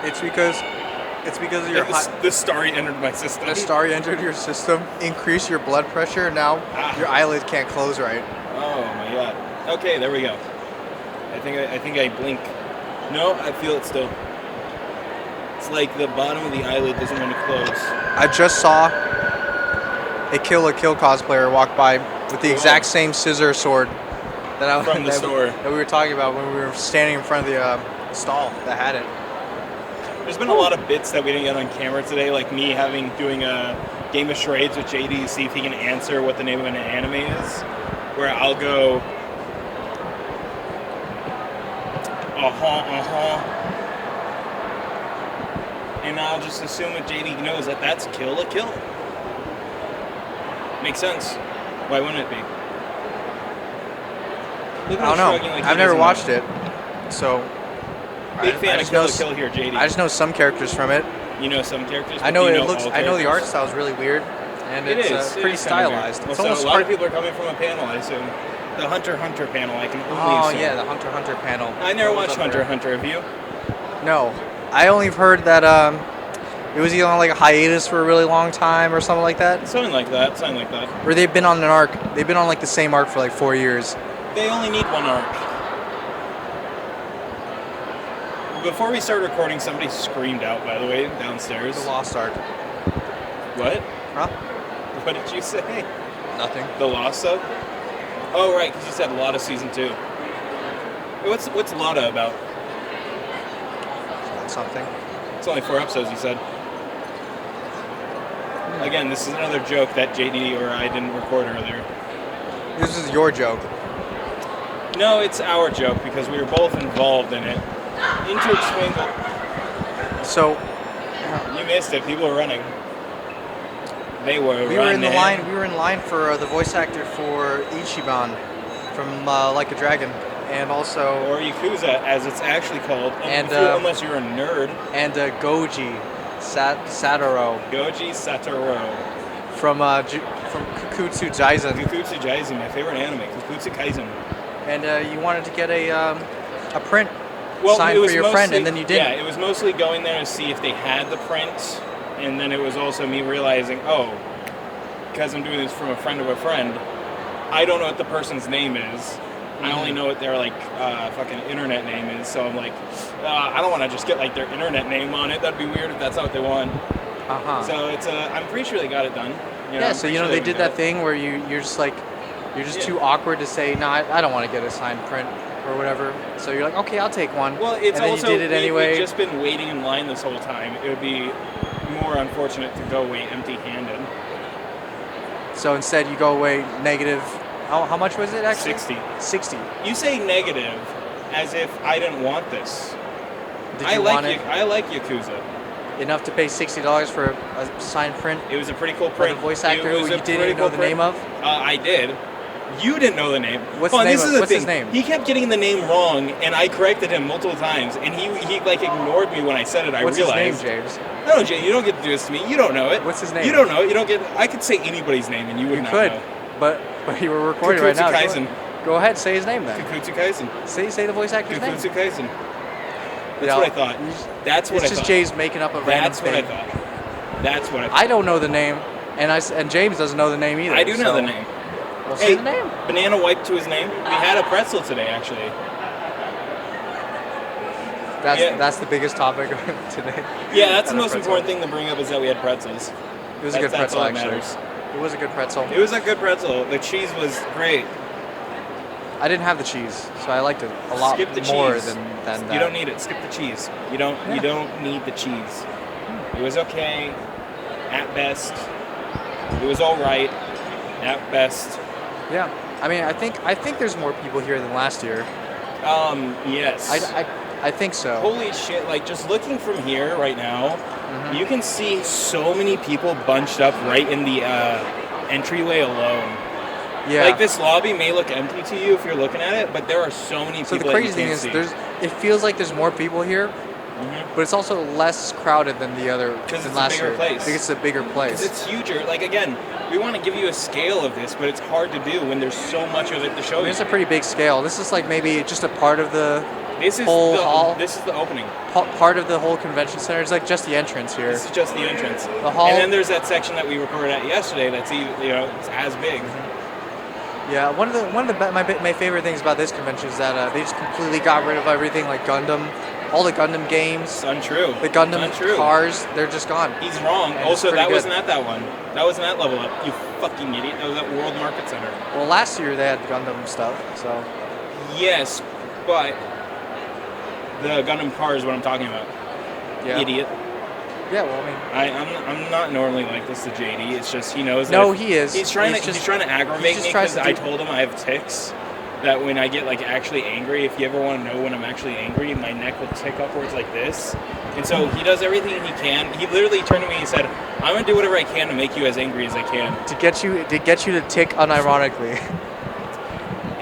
It's because of your
The starry entered my system.
the starry entered your system, increase your blood pressure. Now your eyelid can't close right.
Oh my god. Okay, there we go. I think I blink. No, I feel it still. It's like the bottom of the eyelid doesn't want to close.
I just saw a Kill la Kill cosplayer walk by with the exact same scissor sword that
From the store.
that we were talking about when we were standing in front of the stall that had it.
There's been a lot of bits that we didn't get on camera today, like me doing a game of charades with JD to see if he can answer what the name of an anime is. Where I'll go, and I'll just assume that JD knows that that's Kill la Kill. Makes sense. Why wouldn't it be? Look at
I don't
him
know.
shrugging like he
I've never
doesn't
watched
know.
it, so
Big
I
fan of
just
Kill
know
la Kill here, JD.
I just know some characters from it.
You know some characters.
I
but
know
you
it looks.
all
I know the art
characters.
style is really weird, and
It
it's
is. It
pretty
is kinda weird.
stylized. It's
Also,
almost
a lot
hard.
of people are coming from a panel, I assume. The Hunter x Hunter panel, I can only
Oh
assume.
yeah, the Hunter x Hunter panel.
I never
What was
watched
up
Hunter
there?
x Hunter. Have you?
No, I only heard that it was either on like a hiatus for a really long time or something like that,
Something like that. Something like that.
or they've been on an arc. They've been on like the same arc for like 4 years.
They only need one arc. Before we start recording, somebody screamed out, by the way, downstairs.
The Lost Arc.
What?
Huh?
What did you say?
Nothing.
The Lost sub? Oh, right, because you said Lotta Season 2. What's Lotta about?
Something.
It's only 4 episodes, you said. Again, this is another joke that JD or I didn't record earlier.
This is your joke.
No, it's our joke because we were both involved in it. Inter-explainable.
So
You missed it. People were running. They were
we
running.
were in the line. We were in line for the voice actor for Ichiban from Like a Dragon, and also
Or Yakuza, as it's actually called.
And,
Unless you're a nerd.
and Goji Satoru
Goji Satoru.
from Kukutsu Jaisen.
Kukutsu Jaisen, my favorite anime. Kukutsu Kaisen.
And you wanted to get a print
Well,
signed
it was
for your
mostly,
friend, and then you didn't.
Yeah, it was mostly going there to see if they had the print, and then it was also me realizing, oh, because I'm doing this from a friend of a friend, I don't know what the person's name is. I only know what their fucking internet name is. So I'm like, I don't want to just get like their internet name on it. That'd be weird if that's not what they want.
Uh-huh.
So it's I'm pretty sure they got it done. You know,
Yeah,
I'm
so
pretty
you know
sure
they did
got
that
it.
thing where you're just too awkward to say, no, I don't want to get a signed print or whatever. So you're like, okay, I'll take one.
Well, it's
and then
also
you did it anyway.
we've just been waiting in line this whole time. It would be more unfortunate to go away empty-handed.
So instead, you go away negative. How much was it actually?
60.
60.
You say negative as if I didn't want this.
Did you want it
I like Yakuza.
enough to pay $60 for a signed print
It was a pretty cool
for
print.
the voice
It
actor who
was
you
a
didn't
pretty
even know
cool
the name
print.
of?
I did. You didn't know the name.
What's
Hold on,
the name
this
of-
is the
what's his
thing.
name?
He kept getting the name wrong, and I corrected him multiple times, and he like ignored me when I said it. I
What's his
realized.
name, James?
No, Jay, you don't get to do this to me. You don't know it.
What's his name?
You don't know it. You don't get. I could say anybody's name, and you would
You
not
could,
know.
but you were recording right now.
Kukutsu Kaisen.
Go ahead, say his name then.
Kukutsu Kaisen.
Say the voice actor's name.
Kukutsu Kaisen. That's
Yeah,
what I thought. That's what
It's
I
just
thought.
James making up a random
That's what I
thing.
thought. That's what I thought.
I don't know the name, and James doesn't know the name either.
I do know
so-
the name.
Well,
Hey,
say the name.
Banana wiped to his name. We had a pretzel today, actually. yeah.
That's the biggest topic of today.
Yeah, that's the
Had a
most
pretzel.
important thing to bring up is that we had pretzels.
It was a good
That's
pretzel,
all that
actually.
matters.
It was a good pretzel.
It was a good pretzel. The cheese was great.
I didn't have the cheese, so I liked it a lot
Skip the
more
cheese.
than that.
You don't need it. Skip the cheese. You don't need the cheese. It was okay, at best. It was all right, at best.
Yeah, I mean, I think there's more people here than last year.
Yes.
I think so.
Holy shit! Like just looking from here right now, you can see so many people bunched up right in the entryway alone.
Yeah.
Like this lobby may look empty to you if you're looking at it, but there are so many people.
So the crazy thing is, it feels like there's more people here, but it's also less crowded than the other
because
than
it's
last
a bigger
year.
place.
I think it's a bigger place.
Because it's huger. Like again, we want to give you a scale of this, but it's hard to do when there's so much of it to show you.
It's a pretty big scale. This is like maybe just a part of the
whole
hall.
This is the opening.
Part of the whole convention center. It's like just the entrance here.
This is just the entrance.
The hall.
And then there's that section that we recorded at yesterday. That's it's as big.
Yeah, one of my favorite things about this convention is that they just completely got rid of everything like Gundam, all the Gundam games.
It's untrue.
The Gundam cars, they're just gone.
He's wrong.
And
also, that
good.
wasn't at that one. That wasn't at Level Up. You fucking idiot. That was at World Market Center.
Well, last year they had Gundam stuff, so.
Yes, but the Gundam car is what I'm talking about.
Yeah.
Idiot.
Yeah, well, I mean,
I'm not normally like this to JD. It's just he knows.
No,
that
he is.
He's trying to aggravate me because I
do...
told him I have tics. That when I get like actually angry, if you ever want to know when I'm actually angry, my neck will tick upwards like this. And so he does everything he can. He literally turned to me and said, "I'm gonna do whatever I can to make you as angry as I can."
To get you to tick unironically.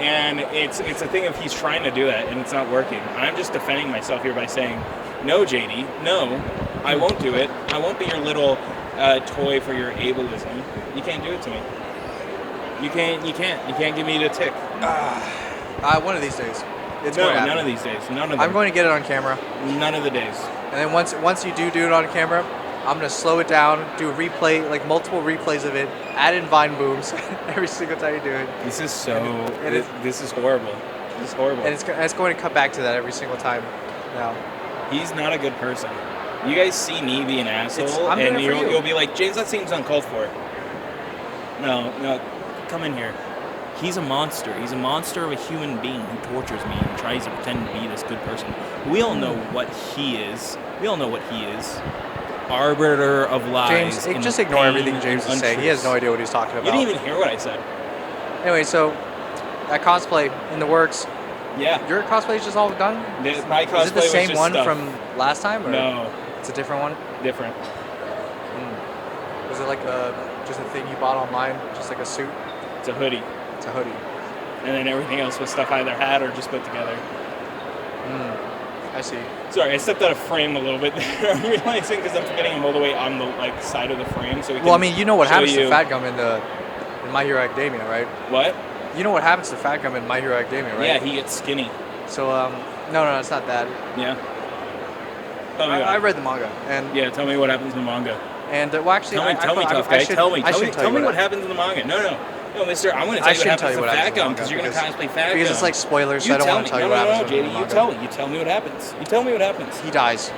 And it's a thing of he's trying to do that and it's not working. I'm just defending myself here by saying, "No, JD, no, I won't do it. I won't be your little toy for your ableism. You can't do it to me. You can't give me the tick."
One of these days. It's
No,
going to happen.
none of these days. None of them.
I'm going to get it on camera.
None of the days.
And then once you do it on camera, I'm going to slow it down, do a replay, like multiple replays of it, add in vine booms every single time you do it.
This is this is horrible. This is horrible.
And it's going to cut back to that every single time now.
He's not a good person. You guys see me be an asshole, and you'll be like, "James, that seems uncalled for." No, come in here. He's a monster. He's a monster of a human being who tortures me and tries to pretend to be this good person. We all know what he is. Arbiter of lies.
James, just ignore everything James is saying. He has no idea what he's talking about.
You didn't even hear what I said.
Anyway, so that cosplay in the works.
Yeah.
Your cosplay is just all done?
My cosplay
is it the same
was just
one
stuff.
from last time? Or
No.
It's a different one?
Different.
Was it like just a thing you bought online? Just like a suit?
It's a hoodie.
It's a hoodie.
And then everything else was stuff I either had or just put together.
I see.
Sorry, I stepped out of frame a little bit there. I'm realizing because I'm forgetting I'm all the way on the side of the frame, so we can.
Well, I mean, you know what happens
you.
to Fat Gum in My Hero Academia, right?
What?
You know what happens to Fat Gum in My Hero Academia, right?
Yeah, he gets skinny.
So, no, it's not that.
Yeah.
I read the manga, and
yeah, tell me what happens in the manga.
And well, actually,
tell me, tough guy. Tell me what happens in the manga. No, Mister, I'm going to tell you what happens to Fat Gum because you're going to cosplay Fat Gum.
Because it's like spoilers, so I don't want to tell you what happens.
No, JD, you tell me. You tell me what happens. You tell me what happens.
He dies.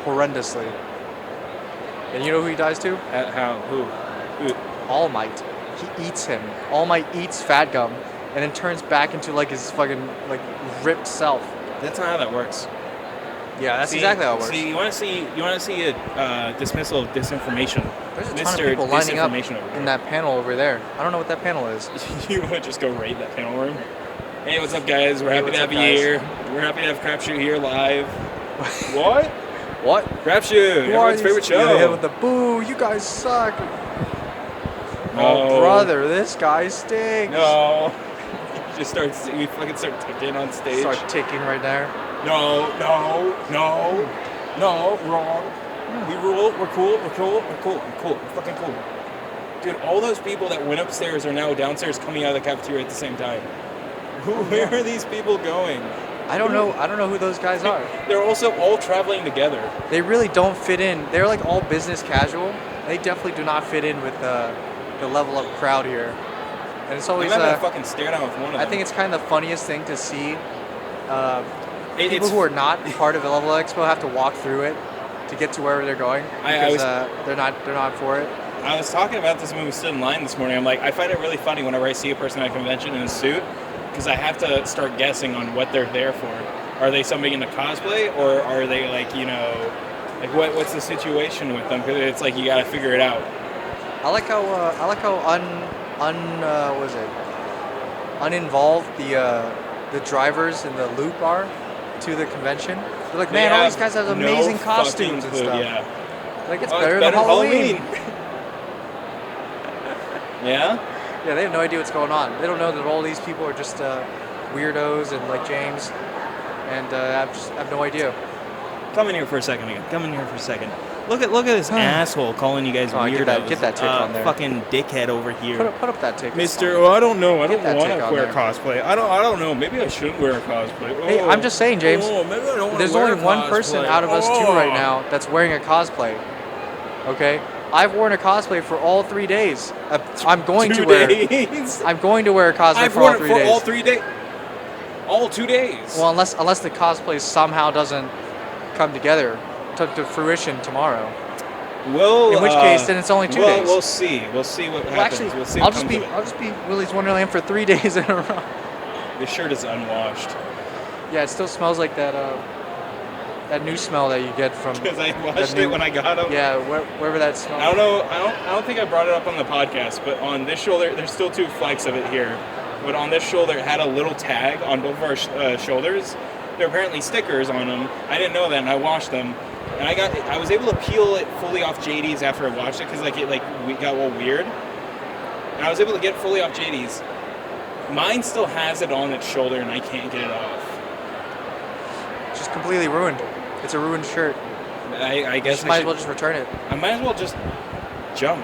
Horrendously. And you know who he dies to?
How? Who?
All Might. He eats him. All Might eats Fat Gum, and then turns back into like his fucking like ripped self.
That's not how that works.
Yeah, that's exactly how it works.
See, you want to see a dismissal of disinformation.
There's a ton of people lining up in that panel over there. I don't know what that panel is.
You want to just go raid that panel room? Hey, what's up, guys? We're happy to have you here. We're happy to have Crapshoot here live. What?
What?
Crapshoot, everyone's favorite show.
Yeah, with the boo, you guys suck.
No.
Oh, brother, this guy stinks.
No. We fucking start ticking on stage.
Start ticking right there.
No, wrong. We rule, we're cool, we're fucking cool. Dude, all those people that went upstairs are now downstairs coming out of the cafeteria at the same time. Where are these people going?
I don't know who those guys are.
They're also all traveling together.
They really don't fit in. They're like all business casual. They definitely do not fit in with the level of crowd here. And it's always
I'm having a fucking stare down with one of them.
I think it's kind of the funniest thing to see. People who are not part of the LVL Expo have to walk through it to get to wherever they're going because they're not for it.
I was talking about this when we stood in line this morning. I'm like, I find it really funny whenever I see a person at a convention in a suit, because I have to start guessing on what they're there for. Are they somebody in a cosplay, or are they like, you know, like what's the situation with them? Because it's like you got to figure it out.
I like how uninvolved the drivers in the loop are to the convention. They're like, man, all these guys have amazing costumes and stuff.
Yeah.
Like, it's better than Halloween.
Yeah?
Yeah, they have no idea what's going on. They don't know that all these people are just weirdos and like James, and I have no idea.
Come in here for a second again. Come in here for a second. Look at this asshole calling you guys weirdos.
Get that tick on there.
Fucking dickhead over here.
Put up that tick.
Mister, I don't know. I don't want to wear
there.
cosplay. I don't know. Maybe I shouldn't wear a cosplay.
Hey, I'm just saying, James.
Maybe I don't
There's
wear
only
a
one
cosplay.
person out of us two right now that's wearing a cosplay. Okay, I've worn a cosplay for all 3 days. I'm going to wear. I'm going to wear a cosplay for all 3 days.
All 3 days. All 2 days.
Well, unless the cosplay somehow doesn't come together to fruition tomorrow.
Well,
in which case, then it's only 2 days.
We'll see. We'll see what happens.
Actually,
we'll see
I'll
what
just be Willy's Wonderland for 3 days in a row.
This shirt is unwashed.
Yeah, it still smells like that new smell that you get from.
Because I washed it when I got them.
Yeah, wherever that smell.
I don't know. I don't think I brought it up on the podcast, but on this shoulder, there's still 2 flecks of it here. But on this shoulder, it had a little tag on both of our shoulders. There are apparently stickers on them. I didn't know that, and I washed them. And I was able to peel it fully off JD's after I washed it, because we got a little weird. And I was able to get it fully off JD's. Mine still has it on its shoulder, and I can't get it off.
It's just completely ruined. It's a ruined shirt.
I guess
might as well just return it.
I might as well just jump.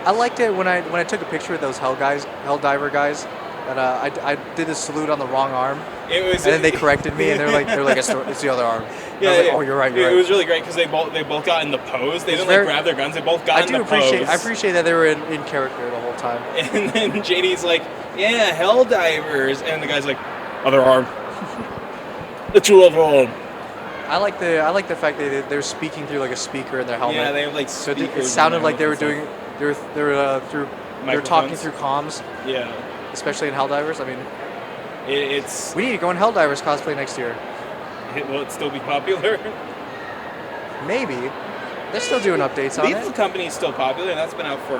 I liked it when I took a picture with those Helldiver guys, and I did a salute on the wrong arm. And then they corrected me, and they're like it's the other arm. And I was like, oh, you're right.
It was really great because they both got in the pose. They didn't grab their guns. They both got in the pose.
I appreciate that they were in character the whole time.
And then JD's like, yeah, Helldivers, and the guy's like, other arm. The true other arm.
I like the fact that they're speaking through like a speaker in their helmet.
Yeah, they have like speakers.
So it sounded like they were talking through comms.
Yeah.
Especially in Helldivers. I mean,
it's.
We need to go in Helldivers cosplay next year.
Will it still be popular?
Maybe. They're still doing updates on it.
Lethal Company is still popular, and that's been out for.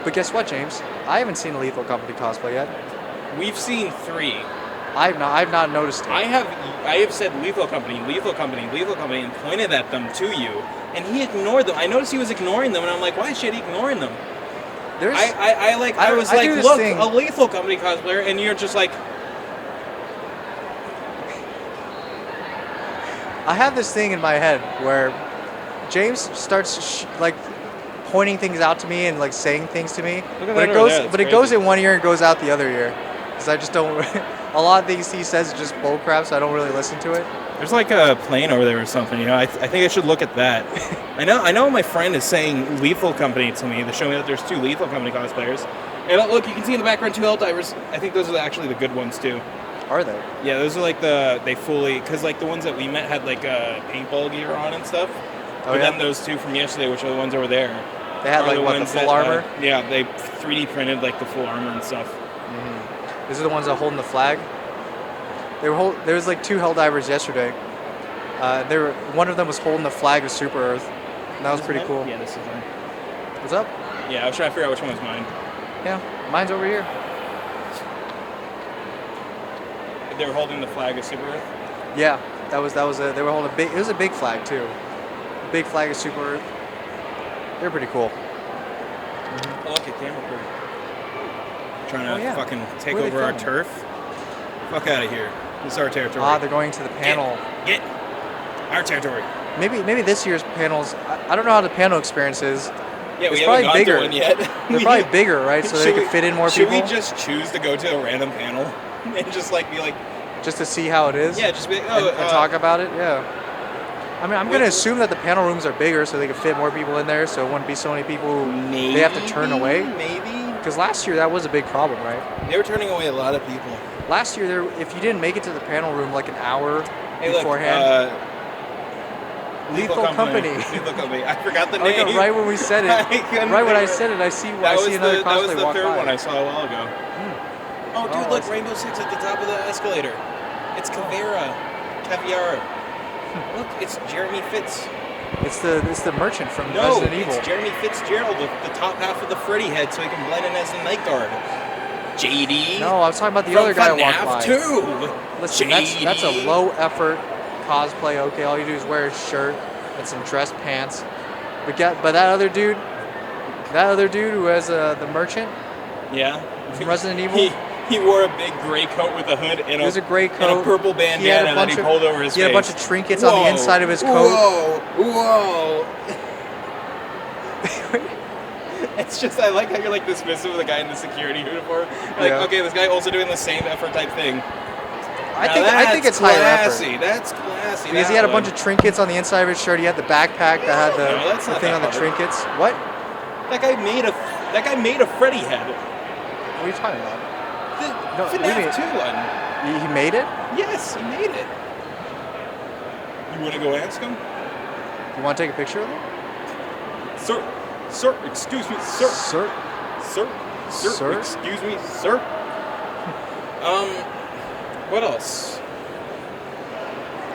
But guess what, James? I haven't seen a Lethal Company cosplay yet.
We've seen 3.
I've not noticed it.
I have said Lethal Company, and pointed at them to you, and he ignored them. I noticed he was ignoring them, and I'm like, why is he ignoring them? I was like, look, a Lethal Company cosplayer, and you're just like.
I have this thing in my head where James starts pointing things out to me and like saying things to me, but it goes in one ear and goes out the other ear. Because I just don't. A lot of things he says is just bullcrap, so I don't really listen to it.
There's like a plane over there or something, you know. I think I should look at that. I know my friend is saying Lethal Company to me. They're showing me that there's 2 Lethal Company cosplayers. And look, you can see in the background 2 Helldivers. I think those are actually the good ones too.
Are they?
Yeah, those are like because like the ones that we met had like paintball gear on and stuff.
Oh,
but
yeah?
then those 2 from yesterday, which are the ones over there.
They had the full armor?
Yeah, they 3D printed like the full armor and stuff.
Mm-hmm. These are the ones that are holding the flag? There was like 2 Helldivers yesterday. One of them was holding the flag of Super Earth. And that was pretty cool.
Yeah, this is mine.
What's up?
Yeah, I was trying to figure out which one was mine.
Yeah, mine's over here.
They were holding the flag of Super Earth?
Yeah, they were holding it was a big flag too. A big flag of Super Earth. They're pretty cool.
Mm-hmm. I like a camera crew. Trying to fucking take over our turf. Fuck out of here. This is our territory.
Ah, they're going to the panel.
Get our territory.
Maybe this year's panels. I don't know how the panel experience is.
Yeah, we haven't gone to one yet.
They're probably bigger, right? So they can fit in more people.
Should we just choose to go to a random panel and just be like,
just to see how it is?
Yeah, just be
and talk about it. Yeah. I mean, I'm going to assume that the panel rooms are bigger, so they can fit more people in there. So it wouldn't be so many people who they have to turn away.
Maybe.
Because last year that was a big problem, right?
They were turning away a lot of people.
Last year, if you didn't make it to the panel room like an hour beforehand. Lethal Company.
Lethal Company. I forgot the
Oh,
name.
yeah, right when we said it.
I couldn't
Right when I
think of
said it, I see another
that was
cosplay
the
walk
third
by.
one I saw a while ago. Oh, dude,
Oh,
look,
it's-
Rainbow Six at the top of the escalator. It's Caviar. Look, it's Jeremy Fitz.
It's the merchant from
No,
Resident Evil.
it's Jeremy Fitzgerald, the top half of the Freddy head, so he can blend in as the night guard. JD.
No, I was talking about the
from
other guy who
FNAF
walked by.
2.
Listen,
JD.
that's a low effort cosplay. Okay, all you do is wear a shirt and some dress pants. But that other dude who has the merchant
Yeah.
from Resident Evil.
He wore a big gray coat with a hood and
It was a gray
and
coat.
a purple bandana that he pulled over his face.
He had a bunch of trinkets on the inside of his coat.
Whoa! It's just, I like how you're like dismissive of the guy in the security uniform. Like,
Yeah.
okay, this guy also doing the same effort type thing.
I think it's higher
classy.
effort.
That's classy.
Because he had a bunch of trinkets on the inside of his shirt. He had the backpack that had
No, that's
the
not
thing
that
on the
hard.
trinkets. What?
That guy made a Freddy head.
What are you talking about?
The
No, what do you mean?
FNAF 2 one.
He made it?
Yes, he made it. You want to go ask him?
You want to take a picture of him?
Sir, excuse me, sir.
Sir? Sir?
Excuse me, sir. What else?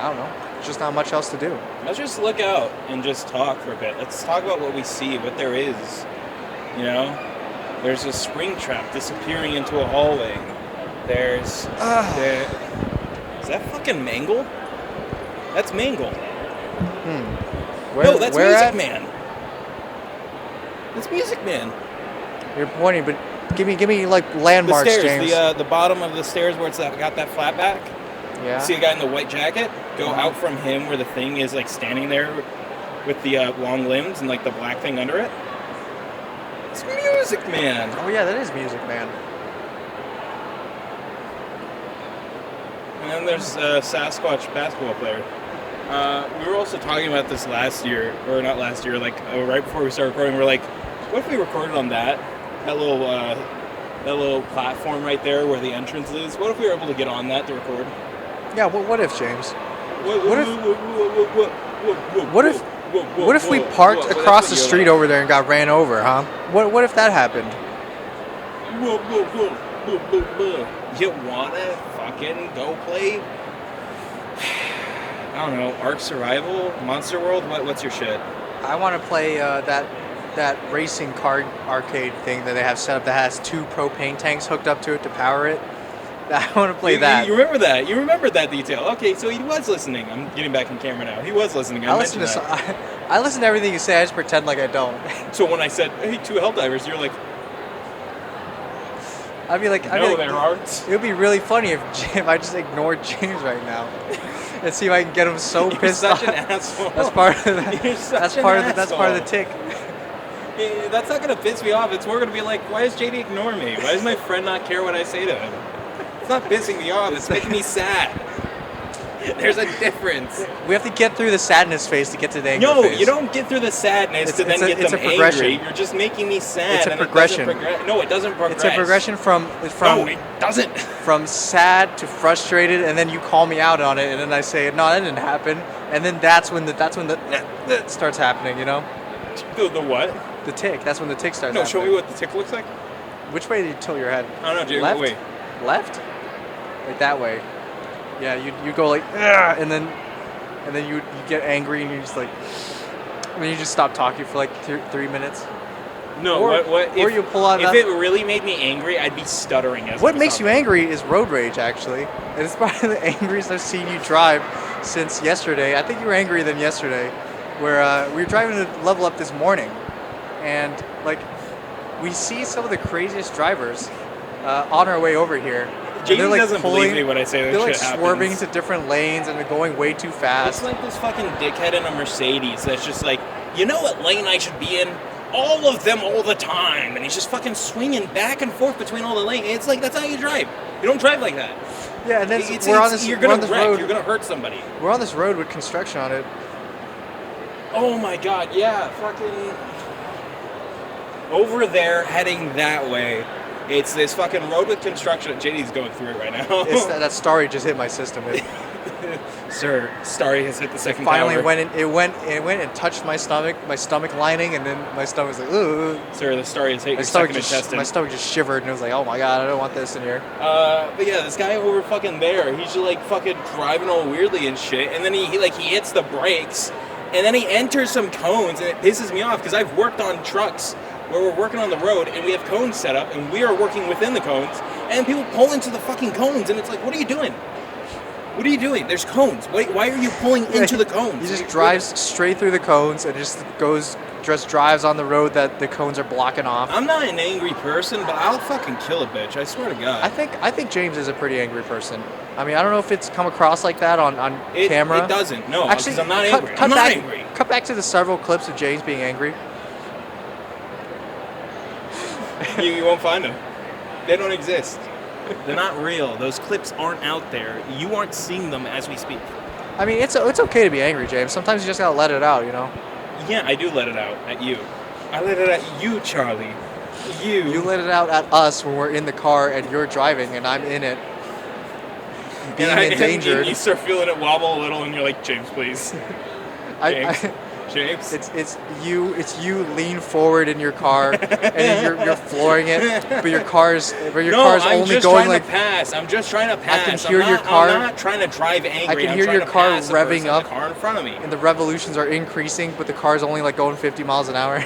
I don't know. There's just not much else to do.
Let's just look out and just talk for a bit. Let's talk about what we see, what there is. You know? There's a spring trap disappearing into a hallway. Is that fucking Mangle? That's Mangle. No, that's
where
Music
at?
Man. That's Music Man.
You're pointing, but give me like
The
landmarks,
stairs,
James.
the bottom of the stairs where it's got that flat back.
Yeah.
See a guy in the white jacket? Go
Uh-huh.
out from him where the thing is like standing there with the long limbs and like the black thing under it. It's Music Man.
Oh yeah, that is Music Man.
And then there's a Sasquatch basketball player. We were also talking about this last year, or not last year, like right before we started recording. We're like, what if we recorded on that little platform right there where the entrance is? What if we were able to get on that to record?
Yeah. What if, James? What if we parked across the street over there and got ran over, huh? What if that happened?
You wanna fucking go play? I don't know, Ark Survival, Monster World. What's your shit?
I want to play that racing card arcade thing that they have set up that has 2 propane tanks hooked up to it to power it. I want to play that.
You remember that? You remembered that detail. Okay, so he was listening. I'm getting back in camera now. He was listening. I
listen
mentioned
to
that.
I listen to everything you say. I just pretend like I don't.
So when I said, "Hey, 2 Helldivers," you're like,
I'd be like,
"No, there aren't."
it would be really funny if I just ignored James right now and see if I can get him so
You're
pissed
such
off.
an asshole.
That's part of the,
You're such
that's
an
part of the, that's part of the
asshole.
tick.
That's not gonna piss me off. It's more gonna be like, why does JD ignore me? Why does my friend not care what I say to him? It's not pissing me off. It's making me sad. There's a difference.
We have to get through the sadness phase to get to the anger
No,
phase.
you don't get through the sadness to then get
it's
them
a progression.
angry. You're just making me sad.
It's a
and it
progression.
doesn't no, it doesn't progress.
It's a progression from
No, it doesn't.
from sad to frustrated, and then you call me out on it, and then I say, no, that didn't happen, and then that's when the starts happening. You know,
The what?
the tick. That's when the tick starts.
No,
happening.
show me what the tick looks like.
Which way do you tilt your head?
I don't know, Jay.
Left?
Wait.
Left? Like that way. Yeah, you go like, "Ugh," and then you get angry and you just like, and then you just stop talking for like 3 minutes.
No,
Or-
what?
or
If,
you pull out
If
that-
it really made me angry, I'd be stuttering as I
What
was
makes you
talking.
angry is road rage, actually. And it's probably the angriest I've seen you drive since yesterday. I think you were angrier than yesterday, where we were driving to level up this morning, and like we see some of the craziest drivers on our way over here. And
JD
they're, like,
doesn't believe me when I say that
They're like
shit
swerving
happens.
to different lanes and they're going way too
It's
fast.
like this fucking dickhead in a Mercedes that's just like, you know what lane I should be in? All of them all the time. And he's just fucking swinging back and forth between all the lanes. It's like, that's how you drive. You don't drive like that.
Yeah, and then
It's-
we're on
it's-
this.
You're
we're
gonna
on this
wreck.
road.
You're gonna hurt somebody.
We're on this road with construction on it.
Oh my god, yeah, fucking over there heading that way. It's this fucking road with construction. JD's going through it right now.
It's that story just hit my system.
Sir, Starry has hit the second
Finally
tower.
went and touched my stomach lining, and then my stomach was like, ooh.
Sir, the Starry has hit
My
your
stomach
second intestine.
my stomach just shivered, and it was like, oh my god, I don't want this in here.
But yeah, this guy over fucking there, he's just like fucking driving all weirdly and shit, and then he hits the brakes, and then he enters some cones, and it pisses me off because I've worked on trucks where we're working on the road and we have cones set up and we are working within the cones, and people pull into the fucking cones, and it's like, what are you doing? What are you doing? There's cones. Why are you pulling into the cones?
He just drives straight through the cones and just drives on the road that the cones are blocking off.
I'm not an angry person, but I'll fucking kill a bitch. I swear to God.
I think James is a pretty angry person. I mean, I don't know if it's come across like that on camera.
It doesn't. No,
actually,
because I'm not angry. I'm not angry.
Cut back to the several clips of James being angry.
You won't find them. They don't exist. They're not real. Those clips aren't out there. You aren't seeing them as we speak.
I mean, it's okay to be angry, James. Sometimes you just gotta let it out, you know?
Yeah, I do let it out at you. I let it at you, Charlie.
You let it out at us when we're in the car and you're driving and I'm in it. Being endangered.
And you start feeling it wobble a little and you're like, James, please. James.
It's you lean forward in your car and you're flooring it, but your car's only going like
pass. I'm just trying to pass.
I can hear your car.
I'm not trying to drive angry.
I can hear your car revving up.
The car in front of me.
And the revolutions are increasing, but the car's only like going 50 miles an hour.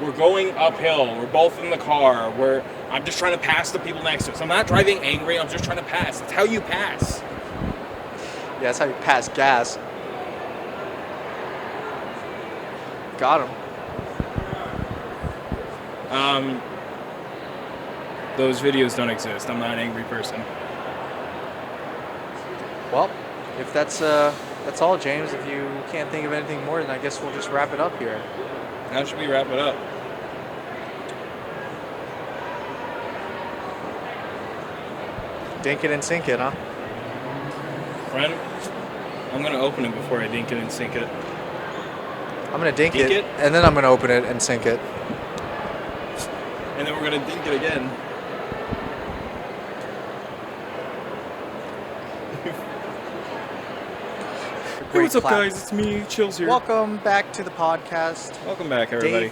We're going uphill. We're both in the car. I'm just trying to pass the people next to us. I'm not driving angry. I'm just trying to pass. That's how you pass.
Yeah, that's how you pass gas. Got him.
Those videos don't exist. I'm not an angry person.
Well, if that's all, James. If you can't think of anything more, then I guess we'll just wrap it up here.
How should we wrap it up?
Dink it and sink it, huh?
Friend, I'm gonna open it before I dink it and sink it.
I'm gonna dink it, and then I'm gonna open it and sink it.
And then we're gonna dink it again. Hey, what's up, guys? It's me, Chills here.
Welcome back to the podcast.
Welcome back, everybody.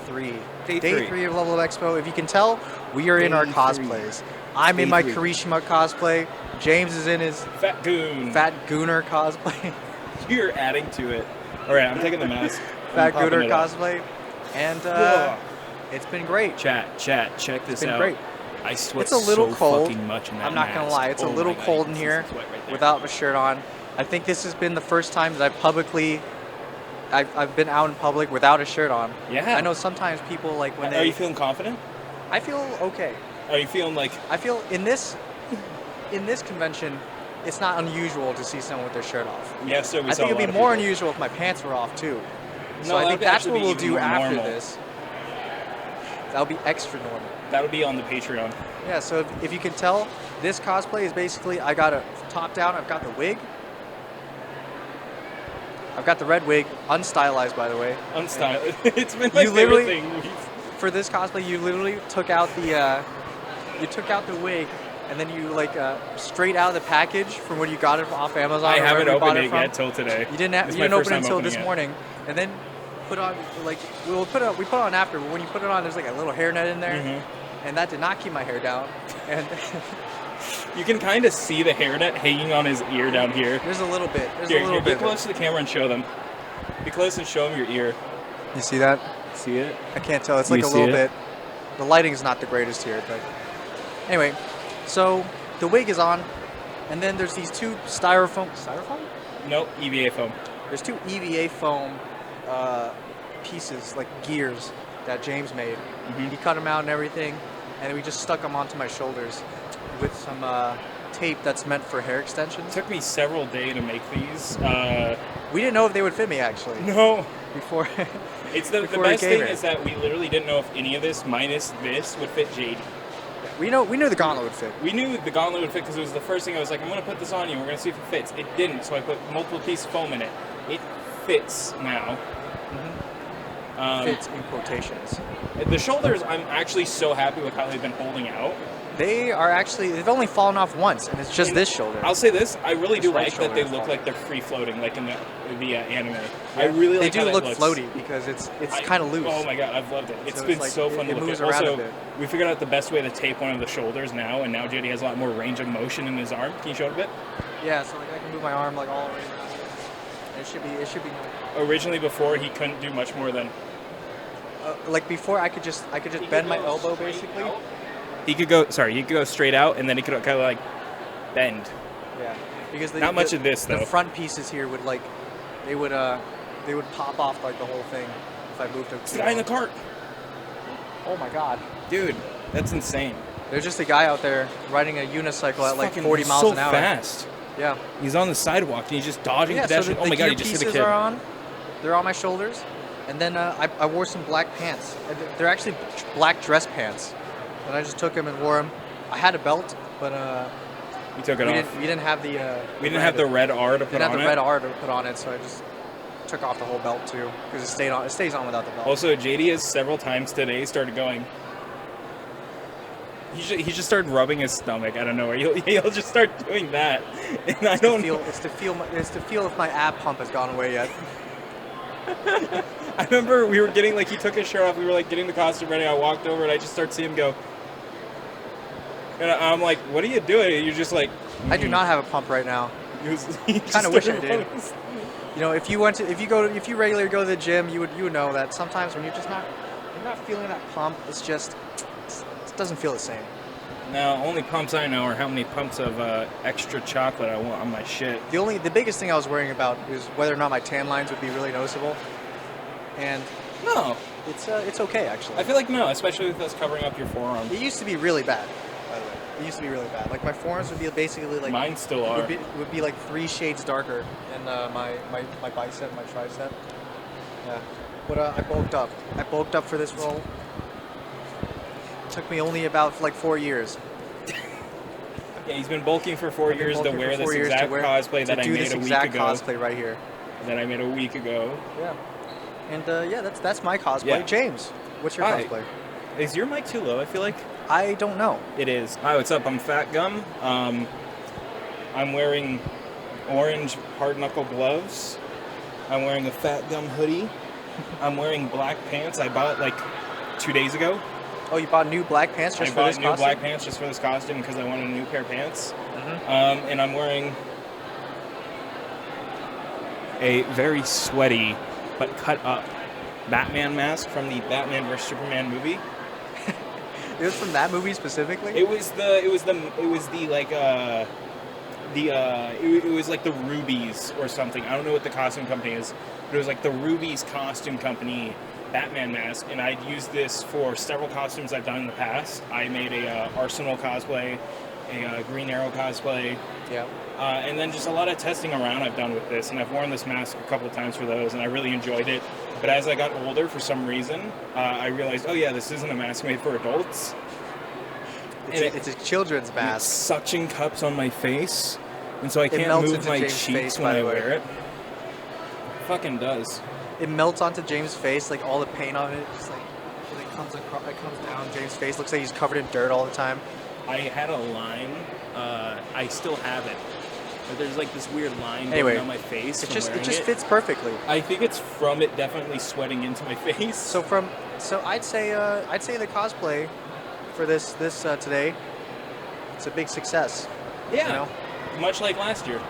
Day three of Level Up Expo. If you can tell, we are in our cosplays. I'm in my Kirishima cosplay. James is in his
Fat
Gooner cosplay.
You're adding to it. All right, I'm taking the mask.
Fat Gooner cosplay, and it's been great.
Chat, check this out.
It's been great.
I sweat
it's a little
so
cold.
fucking much in that
I'm not gonna lie, it's a little cold in here without a shirt on. I think this has been the first time that I've been out in public without a shirt on.
Yeah.
I know sometimes people like when
Are you feeling confident?
I feel okay.
Are you feeling like?
I feel in this convention, it's not unusual to see someone with their shirt off.
Yeah, so
I think it'd be more unusual if my pants were off too. So I think that's what we'll do after this. That'll be extra normal.
That'll be on the Patreon.
Yeah, so if you can tell, this cosplay is basically, I got a top down, I've got the wig. I've got the red wig, unstylized by the way.
Unstylized. It's been my favorite thing.
For this cosplay, you literally took out the wig, and then you straight out of the package from when you got it off Amazon.
I haven't opened it yet till today.
You didn't open it until this morning, and then put on we put it on after. But when you put it on, there's like a little hairnet in there, and that did not keep my hair down. And
you can kind of see the hairnet hanging on his ear down here.
There's a little bit.
Be close to the camera and show them. Be close and show them your ear.
You see that?
See it?
I can't tell. It's like a little bit. The lighting's not the greatest here, but anyway. So the wig is on, and then there's these two styrofoam.
Nope, EVA foam.
There's two EVA foam pieces, like gears, that James made. He cut them out and everything, and we just stuck them onto my shoulders with some tape that's meant for hair extensions.
It took me several days to make these.
We didn't know if they would fit me, actually.
No.
Before.
It's the best thing is that we literally didn't know if any of this minus this would fit JD.
We knew the gauntlet would fit.
We knew the gauntlet would fit because it was the first thing I was like, I'm going to put this on you. We're going to see if it fits. It didn't, so I put multiple pieces of foam in it. It fits now.
Fits in quotations.
The shoulders, I'm actually so happy with how they've been holding out.
They've only fallen off once, and it's just this shoulder.
I'll say this, I really do
right
like that they
shoulder
look
is
like they're free floating, like in the anime.
Yeah.
I really like
they
how
do
that
look
looks.
floaty because it's kind of loose.
Oh my god, I've loved it. It's
So
been
it's like,
so fun
it
to look
moves
at.
around a
Also,
bit.
we figured out the best way to tape one of the shoulders now, and now JD has a lot more range of motion in his arm. Can you show it a bit?
Yeah, so like I can move my arm like all the way around. It should be.
Originally, before, he couldn't do much more than...
Like before, I could just bend my elbow basically.
He could go straight out, and then he could kind of like bend.
Yeah, because
Not much of this, though.
The front pieces here would they would pop off like the whole thing if I moved them.
It's the guy in the cart.
Oh my god,
Dude, that's insane.
there's just a guy out there riding a unicycle at like
Fucking
40 miles
so
an hour.
fast.
Yeah.
He's on the sidewalk, and he's just dodging
Yeah, so
pedestrians.
the
Oh my god, he
gear
just hit a
pieces
kid.
are on. They're on my shoulders. And then I wore some black pants. They're actually black dress pants. And I just took them and wore them. I had a belt, but
You took it off.
we didn't have the
We didn't have the red R to put
didn't have
on
the
it.
red R to put on it, so I just took off the whole belt too because it stayed on. It stays on without the belt.
Also, JD has several times today started going. He just started rubbing his stomach. I don't know where he'll just start doing that, and I don't know.
It's to feel if my ab pump has gone away yet.
I remember we were getting he took his shirt off. We were getting the costume ready. I walked over and I just started seeing him go. And I'm like, "What are you doing?" And you're just like,
I do not have a pump right now.
He
Kind of wish I did. You know, if you regularly go to the gym, you would know that sometimes when you're not feeling that pump, it doesn't feel the same.
Now, only pumps I know are how many pumps of extra chocolate I want on my shit.
The biggest thing I was worrying about is whether or not my tan lines would be really noticeable, and
No,
it's okay actually.
I feel like no, especially with us covering up your forearm.
It used to be really bad, by the way. It used to be really bad. Like my forearms would be basically like
Mine still are.
would be like 3 shades darker than my bicep, my tricep. Yeah, but I bulked up. I bulked up for this role. Took me only about 4 years.
Yeah, he's been bulking for 4 years to wear this exact cosplay that I made a week ago.
Cosplay right here.
That I made a week ago.
Yeah, and yeah, that's my cosplay.
Yeah.
James, what's your
Hi.
cosplay?
Is your mic too low? I feel like
I don't know.
it is. Hi, what's up? I'm Fat Gum. I'm wearing orange hard knuckle gloves. I'm wearing a Fat Gum hoodie. I'm wearing black pants. I bought 2 days ago.
Oh, you bought new black pants just
I
for this
bought new
costume?
black pants just for this costume because I wanted a new pair of pants. And I'm wearing a very sweaty but cut up Batman mask from the Batman vs Superman movie.
It was from that movie specifically?
It was like the Rubies or something. I don't know what the costume company is, but it was like the Rubies costume company Batman mask, and I'd used this for several costumes I've done in the past. I made a Arsenal cosplay, a Green Arrow cosplay,
Yeah.
and then just a lot of testing around I've done with this, and I've worn this mask a couple of times for those, and I really enjoyed it. But as I got older, for some reason, I realized, oh yeah, this isn't a mask made for adults.
It's a children's
It's
mask.
suction cups on my face, and so I can't
melts
move
into
my
James'
cheeks
face,
when
by
I
the way.
wear it. Fucking does.
It melts onto James' face, all the paint on it, just when it comes across, it comes down James' face. Looks like he's covered in dirt all the time.
I had a line. I still have it, but there's this weird line
Anyway,
going on my face.
It just fits perfectly.
I think it's from it definitely sweating into my face.
So I'd say the cosplay for this today, it's a big success.
yeah,
You know?
much like last year.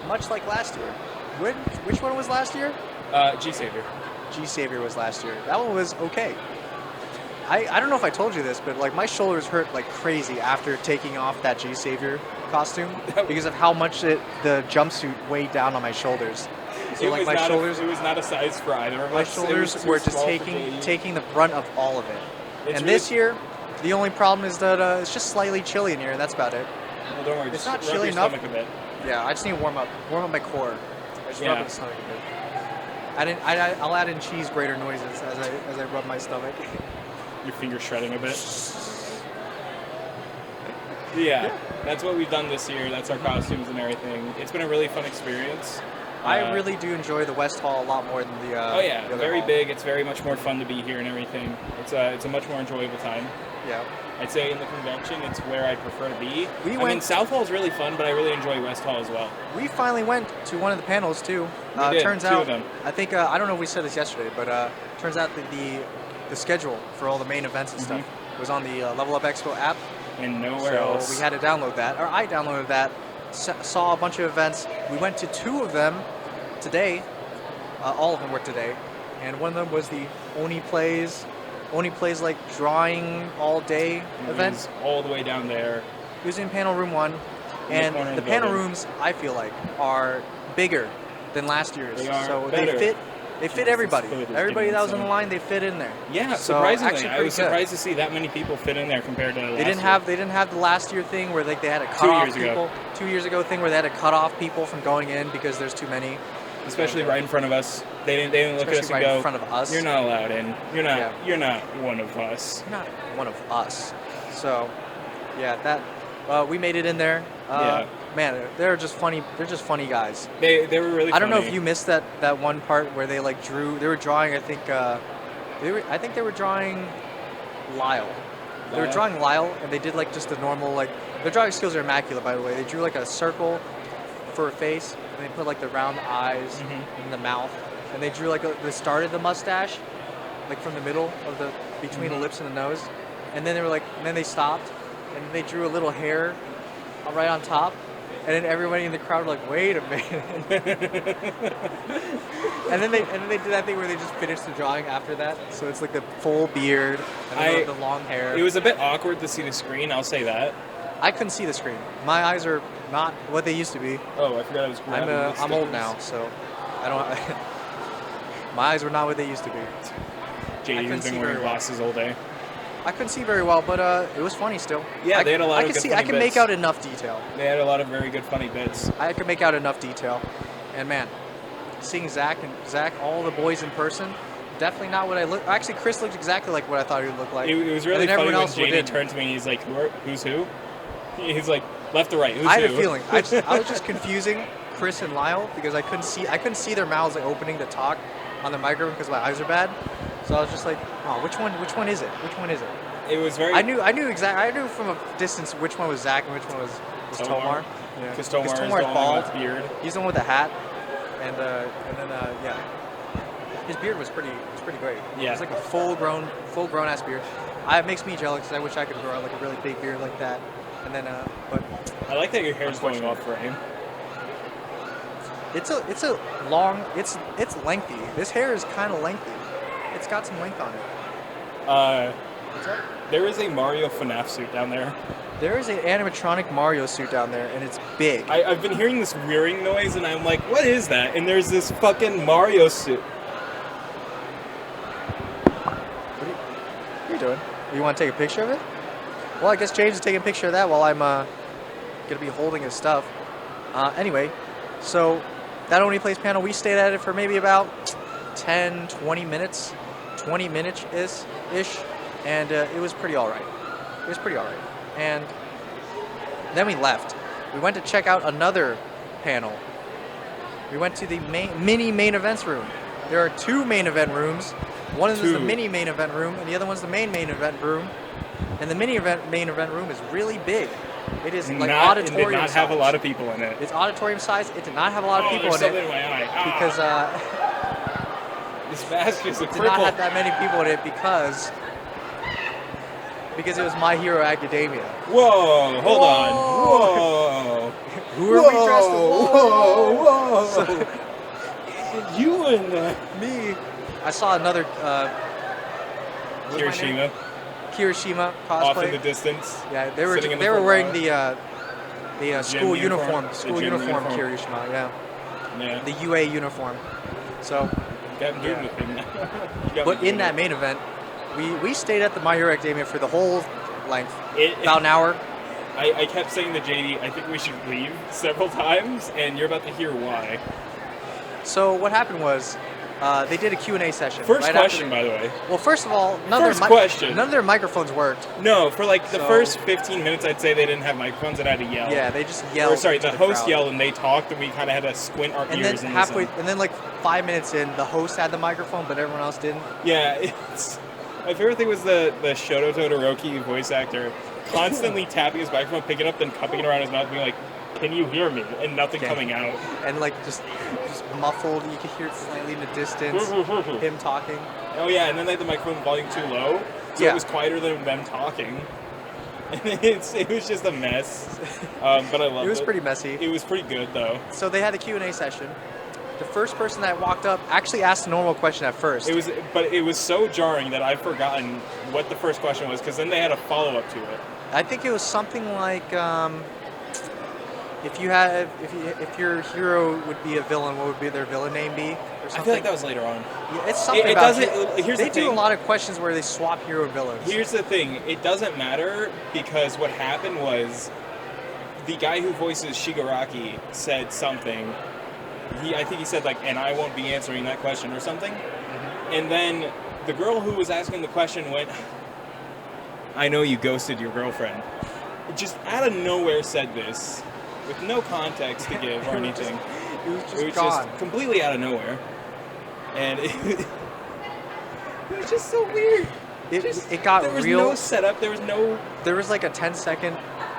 Much like last year. Which one was last year?
G Savior.
G Savior was last year. That one was okay. I don't know if I told you this, but my shoulders hurt like crazy after taking off that G Savior costume because of how much the jumpsuit weighed down on my shoulders. So my shoulders,
it was not a size for either of
my
us.
shoulders were just taking the brunt of all of it. And this year, the only problem is that it's just slightly chilly in here, and that's about it.
Well, don't worry.
It's
Just
not
rub
chilly
your
enough.
stomach a bit.
Yeah, I just need to warm up my core. I just rub
Yeah.
my stomach a bit. I'll add in cheese grater noises as I rub my stomach.
Your finger shredding a bit. Yeah, that's what we've done this year. That's our costumes and everything. It's been a really fun experience.
I really do enjoy the West Hall a lot more than the.
Oh yeah,
the other
very
hall.
big. It's very much more fun to be here and everything. It's a much more enjoyable time.
Yeah.
I'd say in the convention, it's where I prefer to be.
We
I mean,
went-
South Hall is really fun, but I really enjoy West Hall as well.
We finally went to one of the panels too.
We did,
Turns
2
out,
of them.
I think I don't know if we said this yesterday, but turns out that the schedule for all the main events and stuff was on the Level Up Expo app.
And nowhere
So
else.
we had to download that, or I downloaded that. Saw a bunch of events. We went to 2 of them today. All of them were today, and one of them was the Oni Plays like drawing all day
It
event.
was all the way down there.
It was in panel room 1,
In the
and
corner of
the
the
panel
building.
rooms I feel like are bigger than last year's.
They are
so
better.
they fit everybody.
This food is
Everybody
getting
that was in the
insane.
line, they fit in there.
Yeah,
So,
surprisingly,
actually
I
pretty
was
good.
surprised to see that many people fit in there compared to
They didn't have the last year thing where like they had to cut off
years ago.
people. 2 years ago thing where they had to cut off people from going in because there's too many.
especially right in front of us. They didn't look at us
Especially
and
right
go,
in front of us.
"You're not allowed in.
Yeah.
You're not one of us."
You're not one of us. So, yeah, that we made it in there.
Yeah.
Man, they're just funny. They're just funny guys.
They were really.
I don't know
funny.
if you missed that one part where they like drew. They were drawing. I think they were drawing Lyle. They were
Lyle?
drawing Lyle, and they did like just a normal like. Their drawing skills are immaculate, by the way. They drew like a circle for a face, and they put like the round eyes in the mouth, and they drew like they started the mustache, like from the middle of the between the lips and the nose, and then they were like, and then they stopped, and they drew a little hair right on top. And then everybody in the crowd were like, "Wait a minute!" and then they did that thing where they just finished the drawing after that. So it's like the full beard and then the long hair.
It was a bit awkward to see the screen. I'll say that.
I couldn't see the screen. My eyes are not what they used to be.
Oh, I forgot I was grabbing the
I'm old
stickers.
now, so I don't. My eyes were not what they used to be.
JD
couldn't
has
see
been wearing
very well.
glasses all day.
I couldn't see very well, but it was funny still.
Yeah, they had a lot
I
of
could
good
see.
funny
I can
bits.
make out enough detail.
They had a lot of very good funny bits.
I could make out enough detail, and man, seeing Zach, all the boys in person, definitely not what I look. Actually, Chris looked exactly like what I thought he would look like.
It was
And
really
then
funny
everyone
when
else
JD
didn't.
turned to me and he's like, "Who's who?" He's like, left to right. Who's
I
who?
had a feeling. I was just confusing Chris and Lyle because I couldn't see their mouths like opening to talk on the microphone because my eyes are bad. So I was just like, oh, which one is it? Which one is it?
It was very.
I knew from a distance which one was Zach and which one was Tomar. Yeah.
Because Tomar is the
Tomar's
one
bald.
with beard.
He's the one with the hat, and then yeah, his beard was pretty great. It
Yeah.
was like a full grown ass beard. It makes me jealous because I wish I could grow out like a really big beard like that. And then but
I like that your hair's going off frame.
it's a long. It's lengthy. This hair is kind of lengthy. It's got some length on it. What's up?
There is a Mario FNAF suit down there.
There is an animatronic Mario suit down there, and it's big.
I've been hearing this whirring noise, and I'm like, what is that? And there's this fucking Mario suit.
What are you doing? You want to take a picture of it? Well, I guess James is taking a picture of that while I'm gonna be holding his stuff. Anyway, so that Only Place panel, we stayed at it for maybe about 10, 20 minutes, 20 minutes ish, and it was pretty all right. It was pretty all right. And then we left. We went to check out another panel. We went to the mini main events room. There are 2 main event rooms. One of them is the mini main event room, and the other one's the main event room. And the main event room is really big. It is like auditorium
It did not
size.
have a lot of people in it.
It's auditorium size. It did not have a lot of people
there's
in
something
it
in my eye.
because
This mask is a
did not
cripple.
have that many people in it because it was My Hero Academia.
Whoa, hold on.
Whoa.
Whoa.
Who are we dressed as?
Whoa, whoa. You and
Me. I saw another what was my name?
Hiroshima
Kirishima
off in the
cosplay.
distance.
Yeah, they were
sitting in the
wearing
front
the school
uniform.
uniform,
The
school
gym
uniform
uniform.
Kirishima, yeah,
Yeah.
the UA uniform. So,
Got him doing
yeah.
the thing now. You got me
but in
doing
that
it.
main event, we stayed at the My Hero Academia for the whole length,
It-
about an hour.
I kept saying to JD, I think we should leave several times, and you're about to hear why.
So what happened was, They did a Q&A session.
First
right
question,
after
by the way.
Well, first of all,
First question.
none of their microphones worked.
No, for like the
So-
first 15 minutes, I'd say they didn't have microphones and I had to yell.
Yeah, they just yelled.
Or sorry,
into
the host
crowd.
yelled and they talked and we kind of had to squint our
And then
ears and
halfway,
listen.
and then like 5 minutes in, the host had the microphone, but everyone else didn't.
Yeah, it's... My favorite thing was the Shoto Todoroki voice actor constantly tapping his microphone, picking it up, then cupping it around his mouth, being like, "Can you hear me?" And nothing
Yeah.
coming out.
And like just muffled, you could hear it slightly in the distance. Him talking.
Oh yeah, and then they had the microphone volume too low, so
Yeah.
it was quieter than them talking. And it was just a mess, but I loved it.
It was pretty messy.
It was pretty good though.
So they had a Q&A session. The first person that walked up actually asked a normal question at first.
But it was so jarring that I've forgotten what the first question was because then they had a follow up to it.
I think it was something like, if your hero would be a villain, what would be their villain name be? Or something?
I feel like that was later on.
Yeah, it's something
It
about
doesn't. Here's
they
the
do
thing.
a lot of questions where they swap hero and villains.
Here's the thing. It doesn't matter because what happened was the guy who voices Shigaraki said something. I think he said like, and I won't be answering that question or something.
Mm-hmm.
And then the girl who was asking the question went, "I know you ghosted your girlfriend." It just out of nowhere said this with no context to give or anything.
It was just
It was
gone.
just completely out of nowhere. And it was just so weird.
It got
There was
real.
no setup. There was no...
There was like a 10-second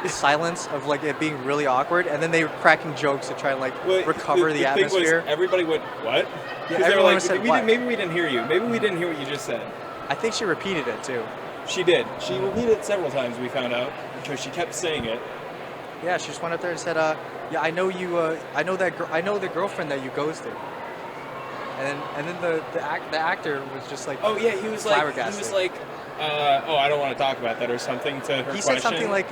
silence of like it being really awkward, and then they were cracking jokes to try and like
Well,
recover the
thing was,
atmosphere.
everybody went, "What?"
Yeah,
Because they were
everyone
like,
said,
"We
"What?"
didn't, maybe we didn't hear you. Maybe we didn't hear what you just said."
I think she repeated it too.
She did. She repeated it several times, we found out, because she kept saying it.
Yeah, she just went up there and said, "Yeah, I know you. I know that. I know the girlfriend that you ghosted." And then the actor was just like,
Oh, yeah, he was like,
flabbergasted.
"Oh, I don't want to talk about that," or something to her
He
question.
said something like,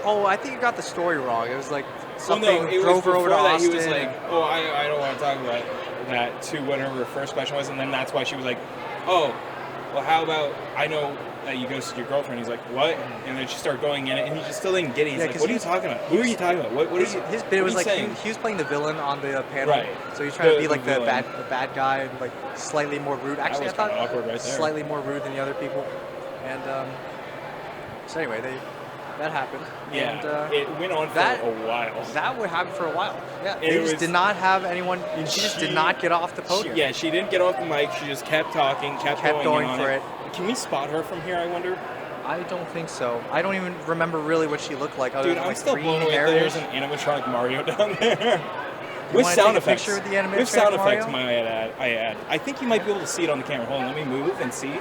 "Oh, I think you got the story wrong." It was like
Well,
something
no, it
drove
was
her over
before
to
that
Austin.
he was like, "Oh, I don't want to talk about that," to whatever her first question was, and then that's why she was like, "Oh, well, how about I know that you ghosted your girlfriend?" He's like, "What?" And then she started going in it, and he just still didn't get it. He's
Yeah,
like,
'cause
"What are you talking about? Who are you talking about? What are you?"
his
what
bit
are
was
you
like
saying?"
he was playing the villain on the panel,
Right.
so he was trying to be like the
villain.
bad guy and like slightly more rude. Actually,
was
I thought
kinda awkward right there.
slightly more rude than the other people. And so anyway, that happened.
Yeah,
And,
it went on for
that-
a while.
that would happen for a while. Yeah,
And
they
it
just
was-
did not have anyone. She just did not get off the podium.
Yeah, she didn't get off the mic. She just kept talking, kept
going
on
for it.
Can we spot her from here, I wonder?
I don't think so. I don't even remember really what she looked like. Other
Dude,
than,
I'm
like,
still
green
blown away.
hair.
There's an animatronic Mario down there.
You
With
wanna
sound
take a
effects.
picture with the animatronic
With sound
Mario?
effects, I add. I think you might be able to see it on the camera. Hold on, let me move and see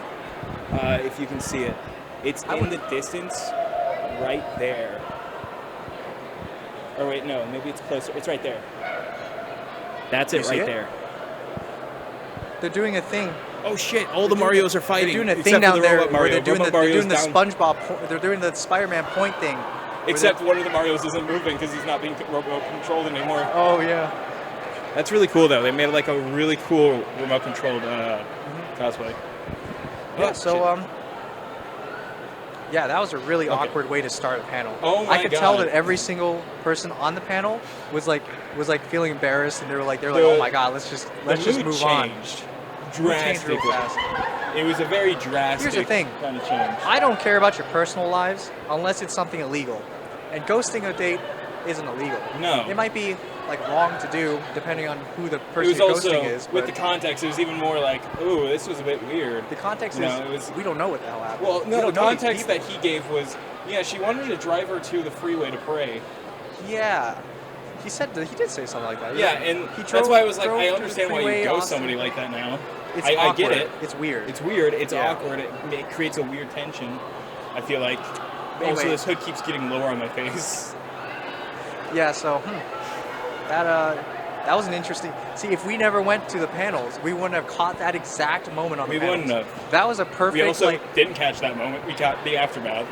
if you can see it. It's in the distance right there. Or wait, no, maybe it's closer. It's right there. That's it
You see
right
it?
there.
They're doing a thing.
Oh shit, all the Marios are fighting.
They're doing a
except
thing
for
down
the
there
Robot
where
Mario.
they're doing
Robot
the
Mario's down.
SpongeBob. They're doing the Spider-Man point thing. where
Except one of the Marios isn't moving because he's not being remote-controlled anymore.
Oh yeah.
That's really cool, though. They made like a really cool remote-controlled cosplay.
Yeah.
Oh,
So
shit.
yeah, that was a really
Okay.
awkward way to start a panel.
Oh
I
my
could tell
God.
that every single person on the panel was like feeling embarrassed, and they were like, oh my god, let's just
the mood
move on.
changed
Mood changed real
drastically.
fast.
It was a very drastic
Here's the thing.
kind of change.
I don't care about your personal lives unless it's something illegal, and ghosting a date isn't illegal.
No.
It might be like wrong to do depending on who the
It
person
was
you're
also,
ghosting is.
with
but
the context, it was even more like, ooh, this was a bit weird.
the context
No,
is
it was-
we don't know what the hell happened.
Well,
We
no,
don't
the
know these
context
people.
that he gave was, yeah, she wanted me to drive her to the freeway to pray.
Yeah. He did say something like that.
Yeah, and
He
that's why I was like,
drove
I
through the
understand why
freeway,
you ghost
Austin.
somebody like that now.
It's
I
awkward.
get it.
It's weird.
It's weird. It's
Yeah.
awkward. It creates a weird tension. I feel like.
Anyway.
Also, this hood keeps getting lower on my face.
Yeah, so that was an interesting. See, if we never went to the panels, we wouldn't have caught that exact moment on the
We
panels.
wouldn't have.
That was a perfect.
We also
like,
didn't catch that moment. We caught the aftermath.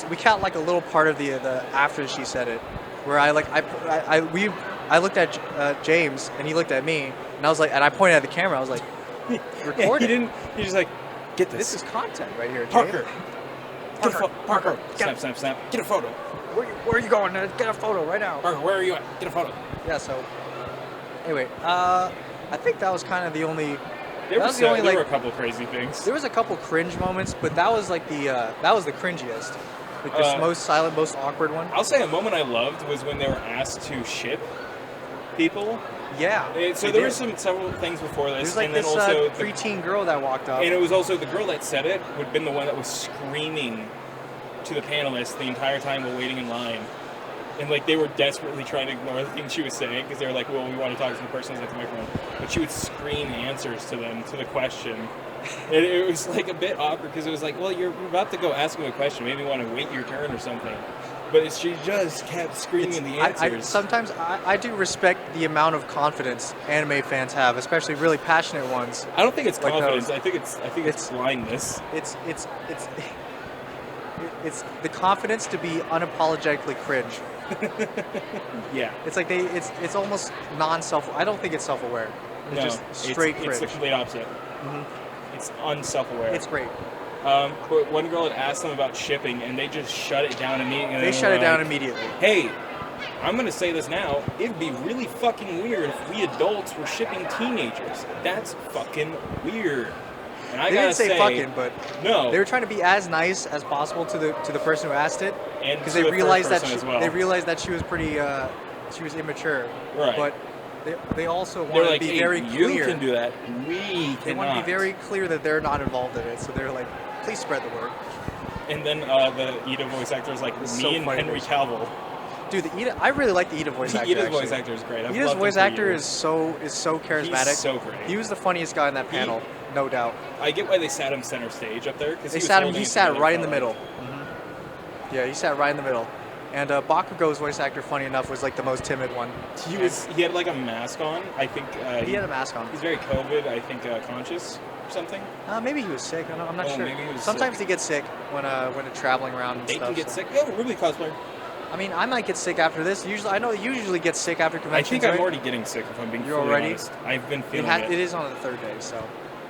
we caught like a little part of the after she said it, where I looked at James and he looked at me and I was like, and I pointed at the camera. I was like,
Yeah,
record
he
it.
didn't. He's just like, get this.
This is content right here, James.
Parker. Get a
Parker,
Parker.
get
Snap, snap, snap. Get a photo.
Where are you going? Get a photo right now.
Parker, where are you at? Get a photo.
Yeah, so Anyway, I think that was kind of the only.
There
That was the only,
were a
like,
couple crazy things.
there was a couple cringe moments, but that was like that was the cringiest, like the most silent, most awkward one.
I'll say a moment I loved was when they were asked to ship people.
Yeah.
So
they
there
did.
were several things before this,
There's like
and then
this
also
preteen girl that walked up.
and it was also the girl that said it would have been the one that was screaming to the panelists the entire time while waiting in line. And like they were desperately trying to ignore the things she was saying because they were like, "Well, we want to talk to the person who's at the microphone," but she would scream answers to them to the question. And it was like a bit awkward because it was like, "Well, you're about to go ask him a question. Maybe you want to wait your turn or something." But she just kept screaming the answers.
Sometimes I do respect the amount of confidence anime fans have, especially really passionate ones.
I don't think it's
like
confidence.
those.
I think it's blindness.
It's the confidence to be unapologetically cringe.
Yeah.
It's like it's almost non-self. I don't think it's self-aware. It's
No,
just straight
it's
cringe.
the complete opposite. It's unself-aware.
It's great.
But one girl had asked them about shipping, and they just shut it down immediately.
They shut it down immediately.
Hey, I'm gonna say this now. It'd be really fucking weird if we adults were shipping teenagers. That's fucking weird. And I
They
gotta
didn't say fucking, but
no.
they were trying to be as nice as possible to the person who asked it,
And
because
to
they
the
realized
first
that
person as well.
they realized that she was pretty she was immature.
Right.
But they also
They're
want to
like,
be
hey,
very
you
clear.
can do that. We cannot.
They want to be very clear that they're not involved in it. So they're like, please spread the word.
And then the Ida voice actor is like,
It's
me
so
and
funny.
Henry Cavill.
Dude, I really like the Ida voice actor.
Ida's
actually.
voice actor is great. I've
Ida's
loved him
voice
for
actor
years.
is so charismatic.
He's so great.
He was the funniest guy in that panel, no doubt.
I get why they sat him center stage up there because
He sat right in the middle. Yeah, he sat right in the middle. And Bakugo's voice actor, funny enough, was like the most timid one.
He had like a mask on. I think
He had a mask on.
he's very COVID. I think conscious or something.
Maybe he was sick. I'm not
Oh,
sure.
maybe he was
Sometimes
sick.
they get sick when they're traveling around and
They
stuff.
can get
so.
sick. Oh, Ruby cosplayer.
I mean, I might get sick after this. I know you usually get sick after
I
conventions.
think I'm
right?
already getting sick if I'm being
You're
fully
already?
honest. I've been
It,
feeling
it is on the third day, so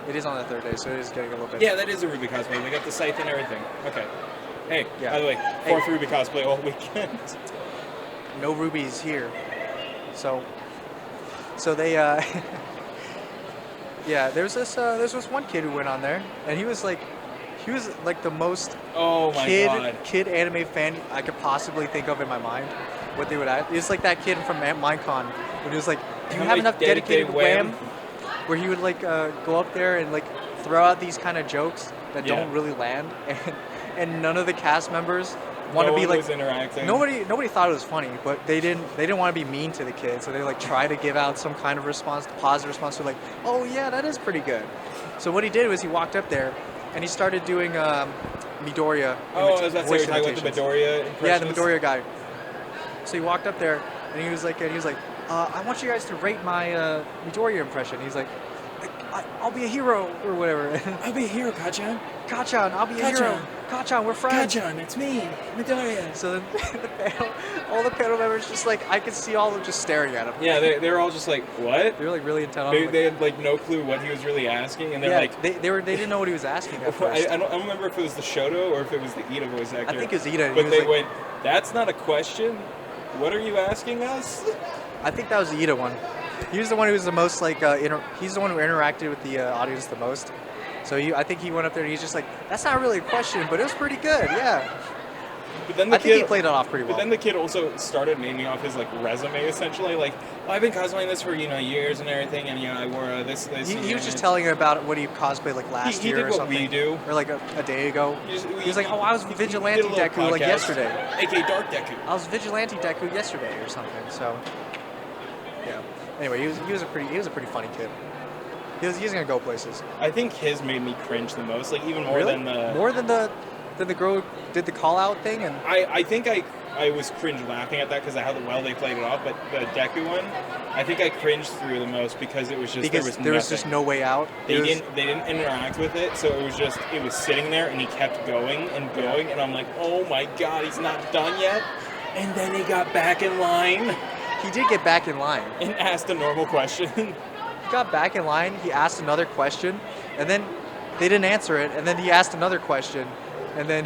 it is on the third day, so it is getting a little bit.
Yeah, that is a Ruby cosplay. They got the scythe and everything. Okay. Hey,
Yeah.
by the way,
Hey.
fourth Ruby cosplay all weekend.
No rubies here. So they yeah, there's this one kid who went on there, and he was like the most
Oh my god.
kid anime fan I could possibly think of in my mind. What they would ask, it's like that kid from Minecon when he was like, "Do you have
Like
enough dedicated
dedicated
wham?" Where he would like go up there and like throw out these kind of jokes that
Yeah.
don't really land, and none of the cast members want
No
to be
one
like
was interacting.
nobody thought it was funny, but they didn't want to be mean to the kid, so they like try to give out some kind of response, positive response to like, "Oh yeah, that is pretty good." So what he did was he walked up there and he started doing Midoriya.
Oh, I was about to say,
voice
we're talking about the
imitations.
Midoriya
Yeah, the
impressions?
Midoriya guy. So he walked up there and he was like, "I want you guys to rate my Midoriya impression." He's like, "I'll be a hero," or whatever.
I'll be a hero, Kachan.
Kachan, I'll be a
Kachan.
hero. Kachan, we're friends.
Kachan, it's me, Midoriya.
So then all the panel members just like, I could see all of them just staring at him.
Yeah, they were all just like, what?
They were like really intent on
They,
him.
they had like no clue what he was really asking, and they're
Yeah,
like,
they didn't know what he was asking at first.
I don't remember if it was the Shoto or if it was the Ida voice actor.
I think it was Ida.
But they went, that's not a question. What are you asking us?
I think that was the Ida one. He was the one who was the most like, he's the one who interacted with the audience the most. So I think he went up there and he's just like, that's not really a question, but it was pretty good, yeah.
But then the
I think he
kid-
played it off pretty well.
But then the kid also started naming off his like resume essentially, like, oh, I've been cosplaying this for years and everything, and I wore this.
He was just telling her about what he cosplayed like last
he
year
did
or
what
something.
we do.
Or like a day ago. He was like, oh, I was
he
Vigilante
did a little
Deku like
podcast,
yesterday.
aka Dark Deku.
I was Vigilante Deku yesterday or something. So yeah. Anyway, he was a pretty funny kid. He's gonna go places.
I think his made me cringe the most, like even more
Really?
than the.
More than the girl who did the call out thing and
I think I was cringe laughing at that because of how well they played it off, but the Deku one, I think I cringed through the most because it was just
there was just no way out.
They didn't interact with it, so it was sitting there and he kept going and going, and I'm like, oh my god, he's not done yet. And then he got back in line
He did get back in line.
and asked a normal question.
He got back in line. He asked another question, and then they didn't answer it. And then he asked another question, and then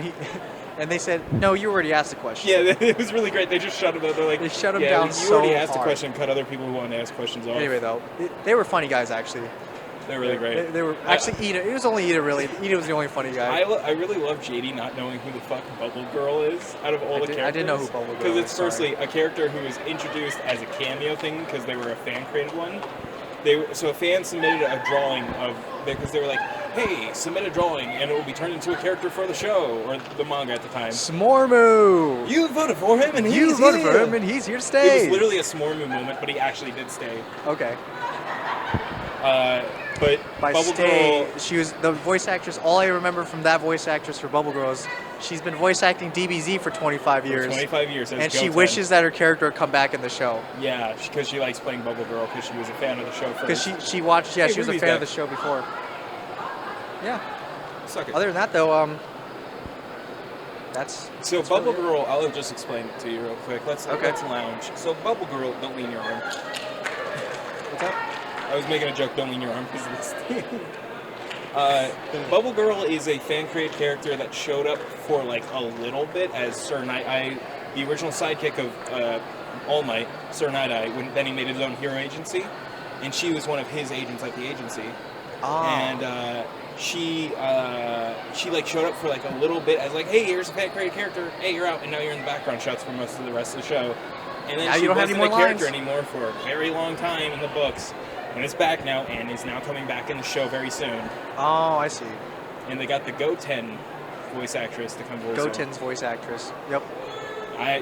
And they said, no, you already asked the question.
Yeah, it was really great. They just shut him down. They're like,
They shut him
yeah,
down
you
so
already asked a
hard.
question. Cut other people who wanted to ask questions off.
Anyway, though, they were funny guys, actually.
They're really great.
They were actually Ida. It was only Ida, really. Ida was the only funny guy.
I really love JD not knowing who the fuck Bubble Girl is out of all the characters.
I didn't know who Bubble Girl
Because
was.
it's firstly a character who was introduced as a cameo thing because they were a fan created one. So a fan submitted a drawing of because they were like, hey, submit a drawing and it will be turned into a character for the show or the manga at the time.
Smormu!
You voted for him and he's
You voted
here.
for him and he's here to stay.
It was literally a Smormu moment, but he actually did stay.
Okay.
But
By
Bubble
stay,
Girl,
she was the voice actress. All I remember from that voice actress for Bubble Girl is she's been voice acting DBZ for 25 years.
25 years.
And she wishes that her character would come back in the show.
Yeah, because she likes playing Bubble Girl because she was a fan of the show first.
Because she watched, yeah,
Hey,
she was a
Ruby's
fan
back.
of the show before. Yeah.
Suck it.
Other than that, though, that's.
So
that's
Bubble
really it.
Girl, I'll just explain it to you real quick. Let's
Okay.
lounge. So Bubble Girl, don't lean your arm.
What's up?
I was making a joke, don't lean your arm because of this. Bubble Girl is a fan created character that showed up for like a little bit as Sir Night-Eye, the original sidekick of All Might, Sir Night-Eye, when then he made his own hero agency, and she was one of his agents at the agency.
Oh.
And she like showed up for like a little bit as like, hey, here's a fan created character. Hey, you're out, and now you're in the background shots for most of the rest of the show. And then
Now
she
you don't have
wasn't
any
a
more
character
lines.
anymore for a very long time in the books. And it's back now, and is now coming back in the show very soon.
Oh, I see.
And they got the Goten voice actress to come voice her.
Goten's voice actress. Yep.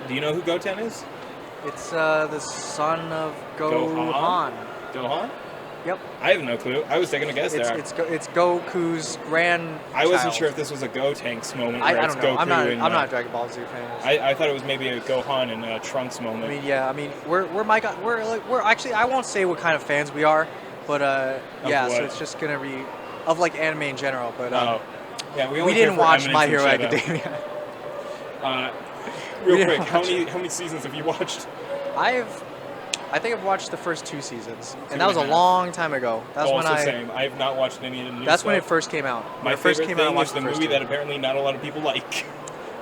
Do you know who Goten is?
It's the son of
Gohan?
Gohan.
Gohan?
Yep.
I have no clue. I was taking a guess there.
It's Goku's grand.
I wasn't sure if this was a Gotenks moment.
I
where
don't
it's
know.
Goku
I'm not
and,
a Dragon Ball Z fan.
I thought it was maybe a Gohan and Trunks moment.
I mean, we're actually, I won't say what kind of fans we are, but yeah, so
what?
it's just gonna be of like anime in general. But
yeah, we
we didn't watch My Hero
Shadow.
Academia.
Real
We
quick,
didn't
how
watch
many seasons have you watched?
I think I've watched the first 2 seasons, and that
and
was
a
a
half.
long time ago. That's when
Also same. I have not watched any of the new
That's
stuff.
when it first came out. When
My
it first
favorite
came out, I
thing is
watched
the
first
movie
2.
that apparently not a lot of people like.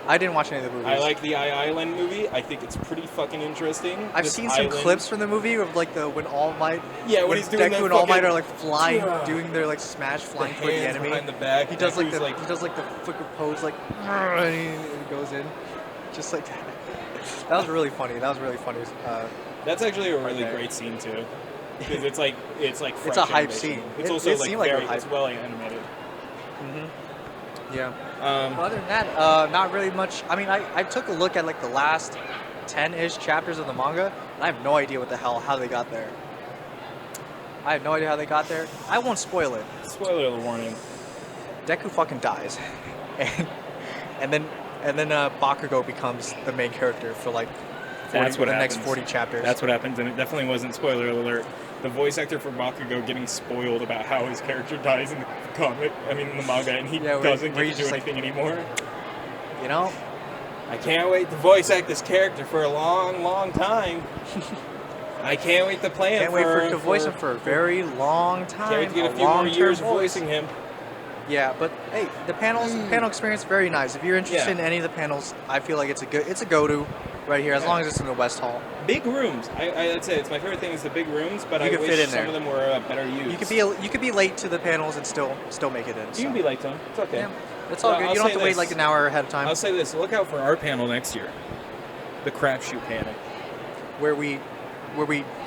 I didn't watch any of the movies.
I like the Island movie. I think it's pretty fucking interesting.
I've
This
seen some
island-
clips from the movie of like when All Might,
Yeah, when he's doing
Deku
the
and All Might
fucking-
are like flying, doing their like smash flying toward the
hands
enemy.
behind the back.
He does
Deku's
he does like the fucking pose like, and he goes in, just like that. That was really funny.
That's actually a really
Okay.
great scene too, because it's like
It's a
fresh
hype
animation.
scene.
It's
It-
also
it
like
seemed like a
very
hype.
it's well animated.
Yeah.
Um,
Well, other than that, not really much. I mean, I took a look at like the last 10-ish chapters of the manga, and I have no idea how they got there. I have no idea how they got there. I won't spoil it.
Spoiler warning.
Deku fucking dies, and then Bakugo becomes the main character for like 40,
That's what
the
happens.
next 40 chapters.
That's what happens, and it definitely wasn't spoiler alert. The voice actor for Bakugo getting spoiled about how his character dies in the comic, in the manga, and he
Yeah, where-
doesn't
where
get
he's
to do
just like-
anything anymore.
You know,
I can't wait to voice act this character for a long, long time. I can't wait to play him.
can't wait to voice him for a very long time.
Can't wait to get a few more
long-term
years
voice.
voicing him.
Yeah, but hey, the panel experience very nice. If you're interested
Yeah.
in any of the panels, I feel like it's a go-to right here as long as it's in the West Hall.
Big rooms. I'd say it's my favorite thing is the big rooms, but
You
I
can
wish
fit in
some
there.
of them were better used.
You could be late to the panels and still make it in.
You
So.
can be late, Tom. It's okay.
Yeah, it's all
Well,
good.
I'll
You don't have
say
to wait
this.
like an hour ahead of time.
I'll say this: look out for our panel next year, the crapshoot panel.
where we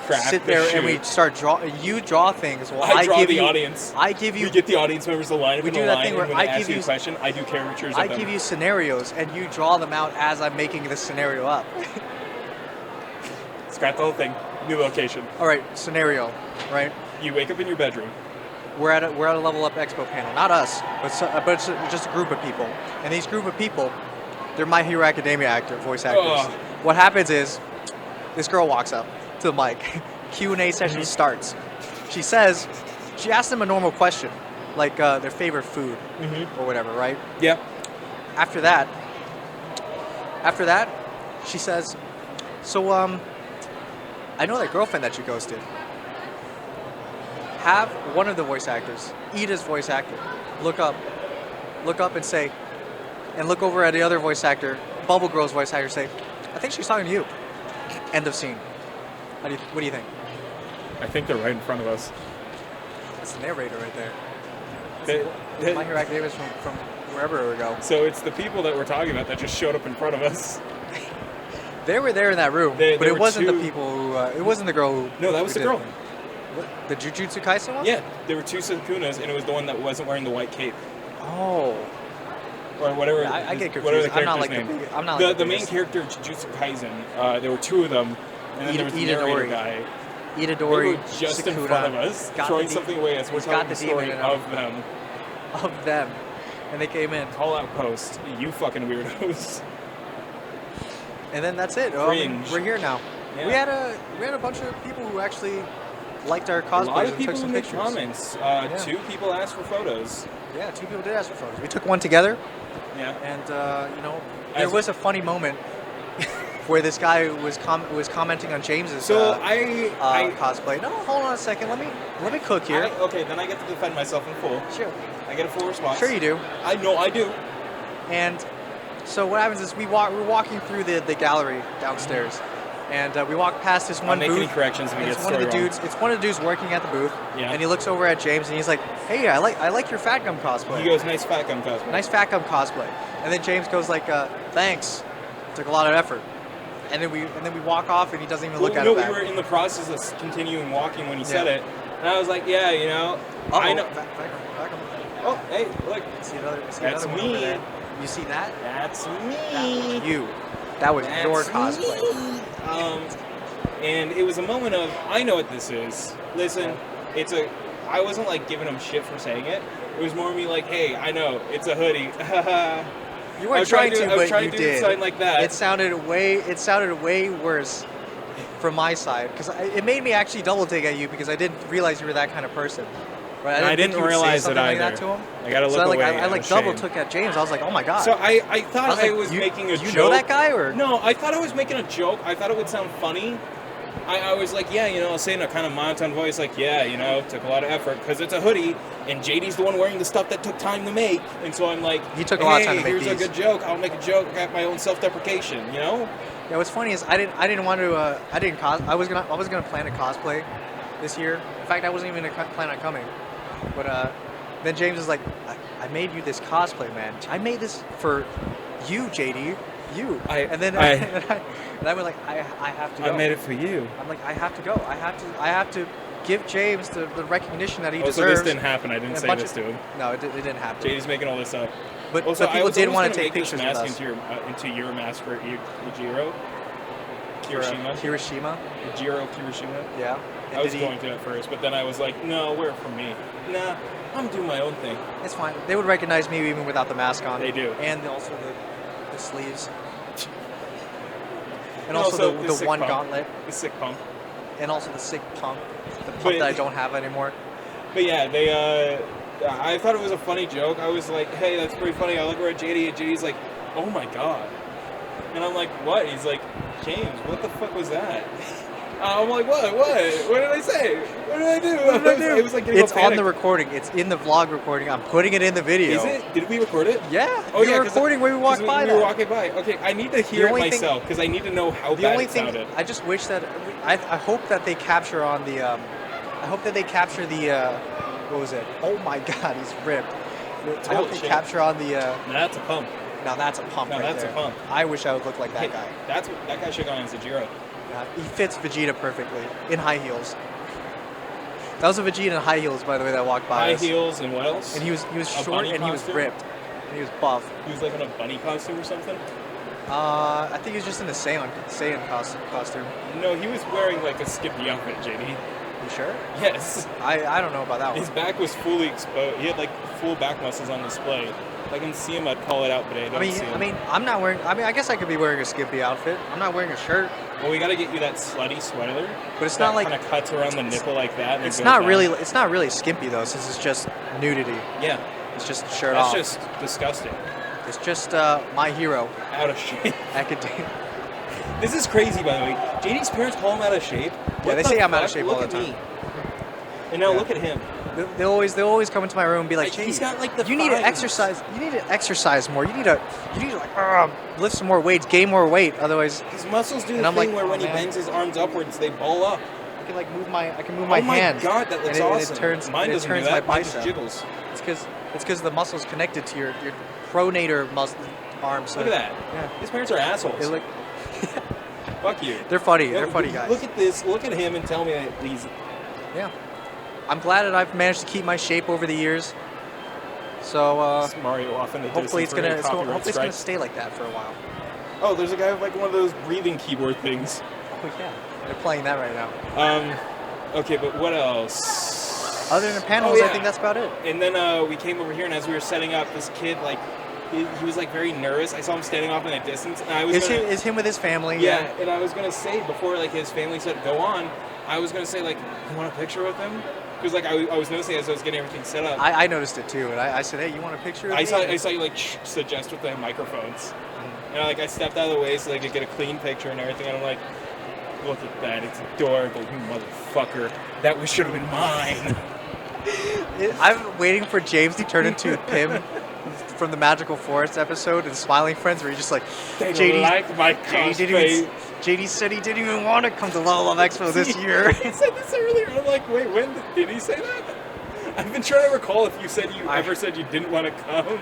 Craft
sit
the
there and we
shoot.
start you draw things while
I draw
give
the
you
audience.
I give you
We get the audience members to line up
We
in
do
a
that
line,
thing
and
where
when
I
they ask
give
you a
you-
question, I do caricatures
I
of them.
give you scenarios and you draw them out as I'm making the scenario up.
Scrap the whole thing. New location.
All right, scenario, right?
You wake up in your bedroom.
We're at a Level Up Expo panel. Not us, but it's just a group of people. And these group of people, they're My Hero Academia voice actors.
Ugh.
What happens is, this girl walks up to the mic. Q&A session
Mm-hmm.
starts. She asks them a normal question, like their favorite food or whatever, right?
Yeah.
After that, she says, so I know that girlfriend that you ghosted. Have one of the voice actors, Ida's voice actor, look up and say, and look over at the other voice actor, Bubble Girl's voice actor, say, I think she's talking to you. End of scene. What do you think?
I think they're right in front of us.
That's the narrator right there. My Hero Academia is from wherever we go.
So it's the people that we're talking about that just showed up in front of us.
They were there in that room, but it wasn't the people who. It wasn't the girl who.
No, that was the girl.
What, the Jujutsu Kaisen one?
Yeah, there were two Sukunas, and it was the one that wasn't wearing the white cape.
Oh.
Or whatever.
Yeah, I get confused.
Whatever the
I'm not like
character's name.
I'm not like
the main character of Jujutsu Kaisen. There were two of them, and then there was the narrator guy.
Itadori.
They were just
Sakura,
in front of us, throwing something away as we're telling the story of them.
Of them. And they came in.
Call out post. You fucking weirdos.
And then that's it. We're here now. Yeah. We had a bunch of people who actually liked our cosplays. A lot of people made
comments. Two people asked for photos.
Yeah, 2 people did ask for photos. We took one together.
Yeah.
And there was a funny moment where this guy was commenting on James's cosplay. No, hold on a second. Let me cook here.
Okay, then I get to defend myself in full.
Sure.
I get a full response.
Sure you do.
I know I do.
And so what happens is we're walking through the gallery downstairs, and we walk past this one booth.
I'll make any corrections if we get story wrong.
It's one of the dudes working at the booth, and he looks over at James and he's like, "Hey, I like your Fat Gum cosplay."
He goes, "Nice Fat Gum cosplay."
Nice Fat Gum cosplay. And then James goes like, "Thanks. Took a lot of effort." And then we walk off, and he doesn't even look at it back.
We were in the process of continuing walking when he said it, and I was like, "Yeah, you know, I know."
Fat Gum.
Oh, hey, look.
That's me. You see that?
That's me.
That was you. That was your cosplay.
And it was a moment of, I know what this is. Listen, I wasn't like giving him shit for saying it. It was more me like, hey, I know, it's a hoodie.
You weren't trying to, but you did.
Something like that.
It sounded way worse from my side, because it made me actually double take at you because I didn't realize you were that kind of person. Right?
I didn't realize it either.
Like that to him.
I gotta look away.
I double took at James. I was like, oh my god.
So I thought I was making a joke.
You know that guy or?
No, I thought I was making a joke. I thought it would sound funny. I was like, yeah, you know, saying a kind of monotone voice, like, yeah, you know, took a lot of effort because it's a hoodie, and JD's the one wearing the stuff that took time to make, and so I'm like,
he took a lot of time to make
here's a good joke. I'll make a joke at my own self-deprecation, you know.
Yeah, what's funny is I didn't want to. I was gonna plan to cosplay this year. In fact, I wasn't even gonna plan on coming. But then James is like, I made you this cosplay, man. I made this for you, JD. You. And I was like, I have to go.
I made it for you.
I'm like, I have to go. I have to give James the recognition that he deserves.
So this didn't happen. I didn't say this to him.
No, it didn't happen.
JD's making all this up.
But people did want to take pictures with us.
Into your mask for Ijiro.
Hiroshima.
Ijiro Kirishima.
Yeah.
I was going to at first, but then I was like, no, wear it for me. Nah, I'm doing my own thing.
It's fine. They would recognize me even without the mask on.
They do.
And also the sleeves. And also the one gauntlet.
The sick pump.
And also the sick pump. The pump that I don't have anymore.
But yeah, I thought it was a funny joke. I was like, hey, that's pretty funny. I look over at JD, and JD's like, oh my god. And I'm like, what? He's like, James, what the fuck was that? I'm like, what? What did I say? What did I do? It was like
it's on the recording. It's in the vlog recording. I'm putting it in the video.
Is it? Did we record it?
Yeah. Oh, yeah. Recording where we walked by.
We were walking by. Okay, I need to hear it myself because I need to know how bad it sounded.
I just wish that I hope that they capture on the. I hope that they capture the. What was it? Oh my God, he's ripped. I hope they capture on the.
That's a pump.
Now that's a pump.
No, that's a pump.
I wish I would look like that guy.
That guy should have gone as Zajiro.
He fits Vegeta perfectly in high heels. That was a Vegeta in high heels, by the way, that walked by us.
High heels and what else?
And he was short and he was ripped. And he was buff.
He was like in a bunny costume or something?
I think he was just in a Saiyan costume.
No, he was wearing like a Skippy outfit, JD.
You sure?
Yes.
I don't know about that one.
His back was fully exposed. He had like full back muscles on display. If I can see him, I'd call it out, but I don't see him.
I'm not wearing. I guess I could be wearing a Skippy outfit. I'm not wearing a shirt.
Well, we got to get you that slutty sweater.
But it's not like
kind of cuts around the nipple like that. And
it's not really. It's not really skimpy though, since it's just nudity.
Yeah.
It's just shirt off.
That's just disgusting.
It's just my hero.
Out of shape.
Academia.
This is crazy, by the way. JD's parents call him out of shape.
Yeah, they say I'm out of shape all the time.
And now look at him.
They always come into my room and be like,
Like, he's got, like, the
you need to
thighs.
exercise. You need to exercise more. You need to like lift some more weights, gain more weight. Otherwise,
His muscles do
And
the
I'm
thing
like,
where
oh,
when he
man.
bends his arms upwards, they ball up.
I can move my
Oh my
hand.
God, that looks
and
awesome.
it turns
Mine doesn't
turns
do that.
my
Mine just
bicep.
jiggles.
It's because the muscles connected to your pronator muscle arm. So
Look at that.
Yeah.
His parents are assholes.
They look.
Fuck you.
They're funny. They're
Look-
funny guys.
Look at this. Look at him and tell me that he's.
Yeah. I'm glad that I've managed to keep my shape over the years. So
Mario off in the
hopefully
distance.
hopefully it's gonna stay like that for a while.
Oh, there's a guy with like one of those breathing keyboard things.
Oh yeah, they're playing that right now.
Okay, but what else?
Other than panels,
Oh, yeah.
I think that's about it.
And then we came over here, and as we were setting up, this kid like he was like very nervous. I saw him standing off in the distance, and I was
Is him with his family?
yeah. And I was gonna say before like his family said go on, I was gonna say like you want a picture with him? Because like I was noticing as I was getting everything set up.
I noticed it too, and I said, hey, you want a picture of me?
I saw you like suggest with the microphones, and I stepped out of the way so they could get a clean picture and everything. And I'm like, look at that, it's adorable, you motherfucker. That should have been mine.
I'm waiting for James to turn into Pim from the Magical Forest episode and Smiling Friends, where he's just like,
They
JD,
like my
JD said he didn't even want to come to Level Up Expo this year.
He said this earlier. I'm like, wait, when did he say that? I've been trying to recall if you said ever said you didn't want to come.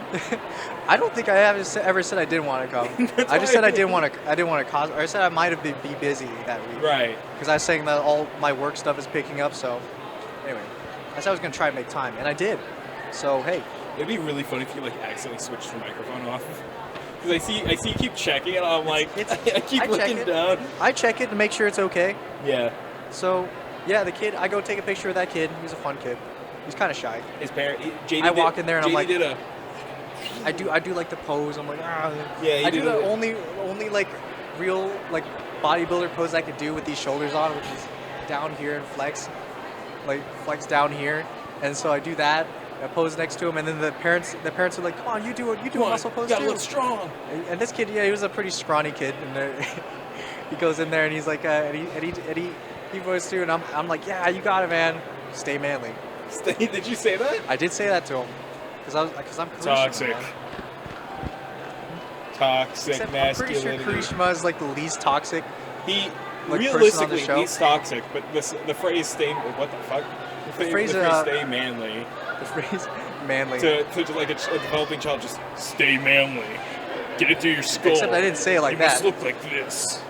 I don't think I ever said I didn't want to come. I just said I didn't want to cause. Or I said I might have been be busy that week.
Right.
Because I was saying that all my work stuff is picking up. So anyway, I said I was gonna try and make time, and I did. So hey,
It'd be really funny if you like accidentally switched the microphone off. Because I see you keep checking it. I'm like, I keep looking down.
I check it to make sure it's okay.
Yeah.
So yeah, the kid. I go take a picture of that kid. He's a fun kid. He's kind of shy.
His parent. JD
I walk in there and I'm
JD
like,
did a.
I do like the pose. I'm like,
Yeah, you
I do
did
the
it.
only like real like bodybuilder pose I could do with these shoulders on, which is down here and flex down here. And so I do that. I pose next to him, and then the parents are like, "Come on, you do a muscle pose
You gotta
too."
look strong.
And this kid, yeah, he was a pretty scrawny kid, and he goes in there and he's like, and he goes too, and I'm like, "Yeah, you got it, man. Stay manly."
Did you say that?
I did say that to him because I'm Karishma,
Toxic.
man.
Toxic
Except I'm pretty sure
masculinity.
Karishma is like the least toxic.
He
Like, person on the
realistically
show?
he's toxic, but the phrase "stay" what the fuck? The
phrase,
"stay manly"
The phrase manly.
to like a developing child, just stay manly. Get it through your skull.
Except I didn't say it like
you
that.
must look like this.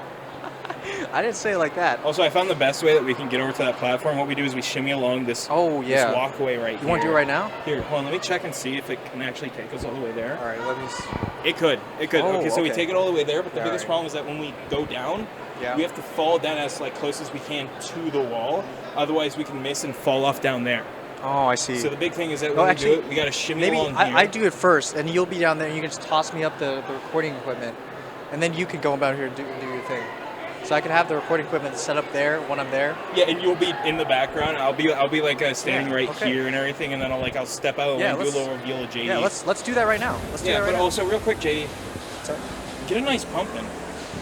I didn't say it like that.
Also, I found the best way that we can get over to that platform. What we do is we shimmy along this.
Oh yeah.
This walkway right here.
You want to do it right now?
Here, hold on. Let me check and see if it can actually take us all the way there.
All right. Let me.
It could. It could.
Oh,
okay, so we
okay.
take it all the way there, but the
Yeah,
biggest
right.
problem is that when we go down,
Yeah.
we have to fall down as like close as we can to the wall. Otherwise, we can miss and fall off down there.
Oh, I see.
So the big thing is that
Oh,
when
actually,
we do it, we got to shimmy
Maybe
along here.
I do it first, and you'll be down there, and you can just toss me up the recording equipment, and then you can go down here and do your thing. So I can have the recording equipment set up there when I'm there.
Yeah, and you'll be in the background. I'll be like standing
Yeah,
right
okay.
here and everything, and then I'll step out
Yeah,
and do a
let's-
little reveal of JD.
Yeah, let's do that right now. Let's do
Yeah,
that right
but
now.
also real quick, JD,
Sorry.
get a nice pump in.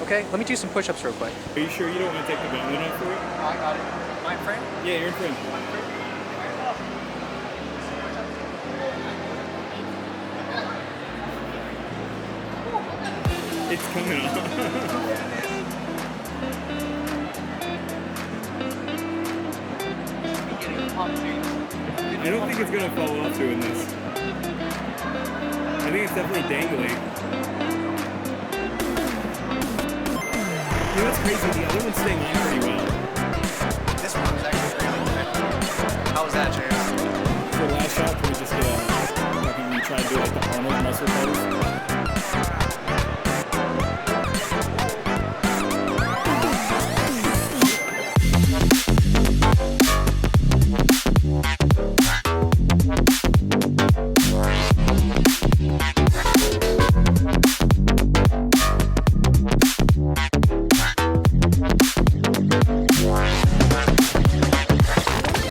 Okay, let me do some push-ups real quick.
Are you sure you don't want to take the gauntlet off for it?
Oh, I got it. My friend.
Yeah, you're in front. It's coming off. I don't think it's gonna fall off doing this. I think it's definitely dangly. You know what's crazy? The other one's staying on pretty well.
This one was actually really good. How was that, James?
For the last shot, can we just fucking try to do like the Arnold muscle pose?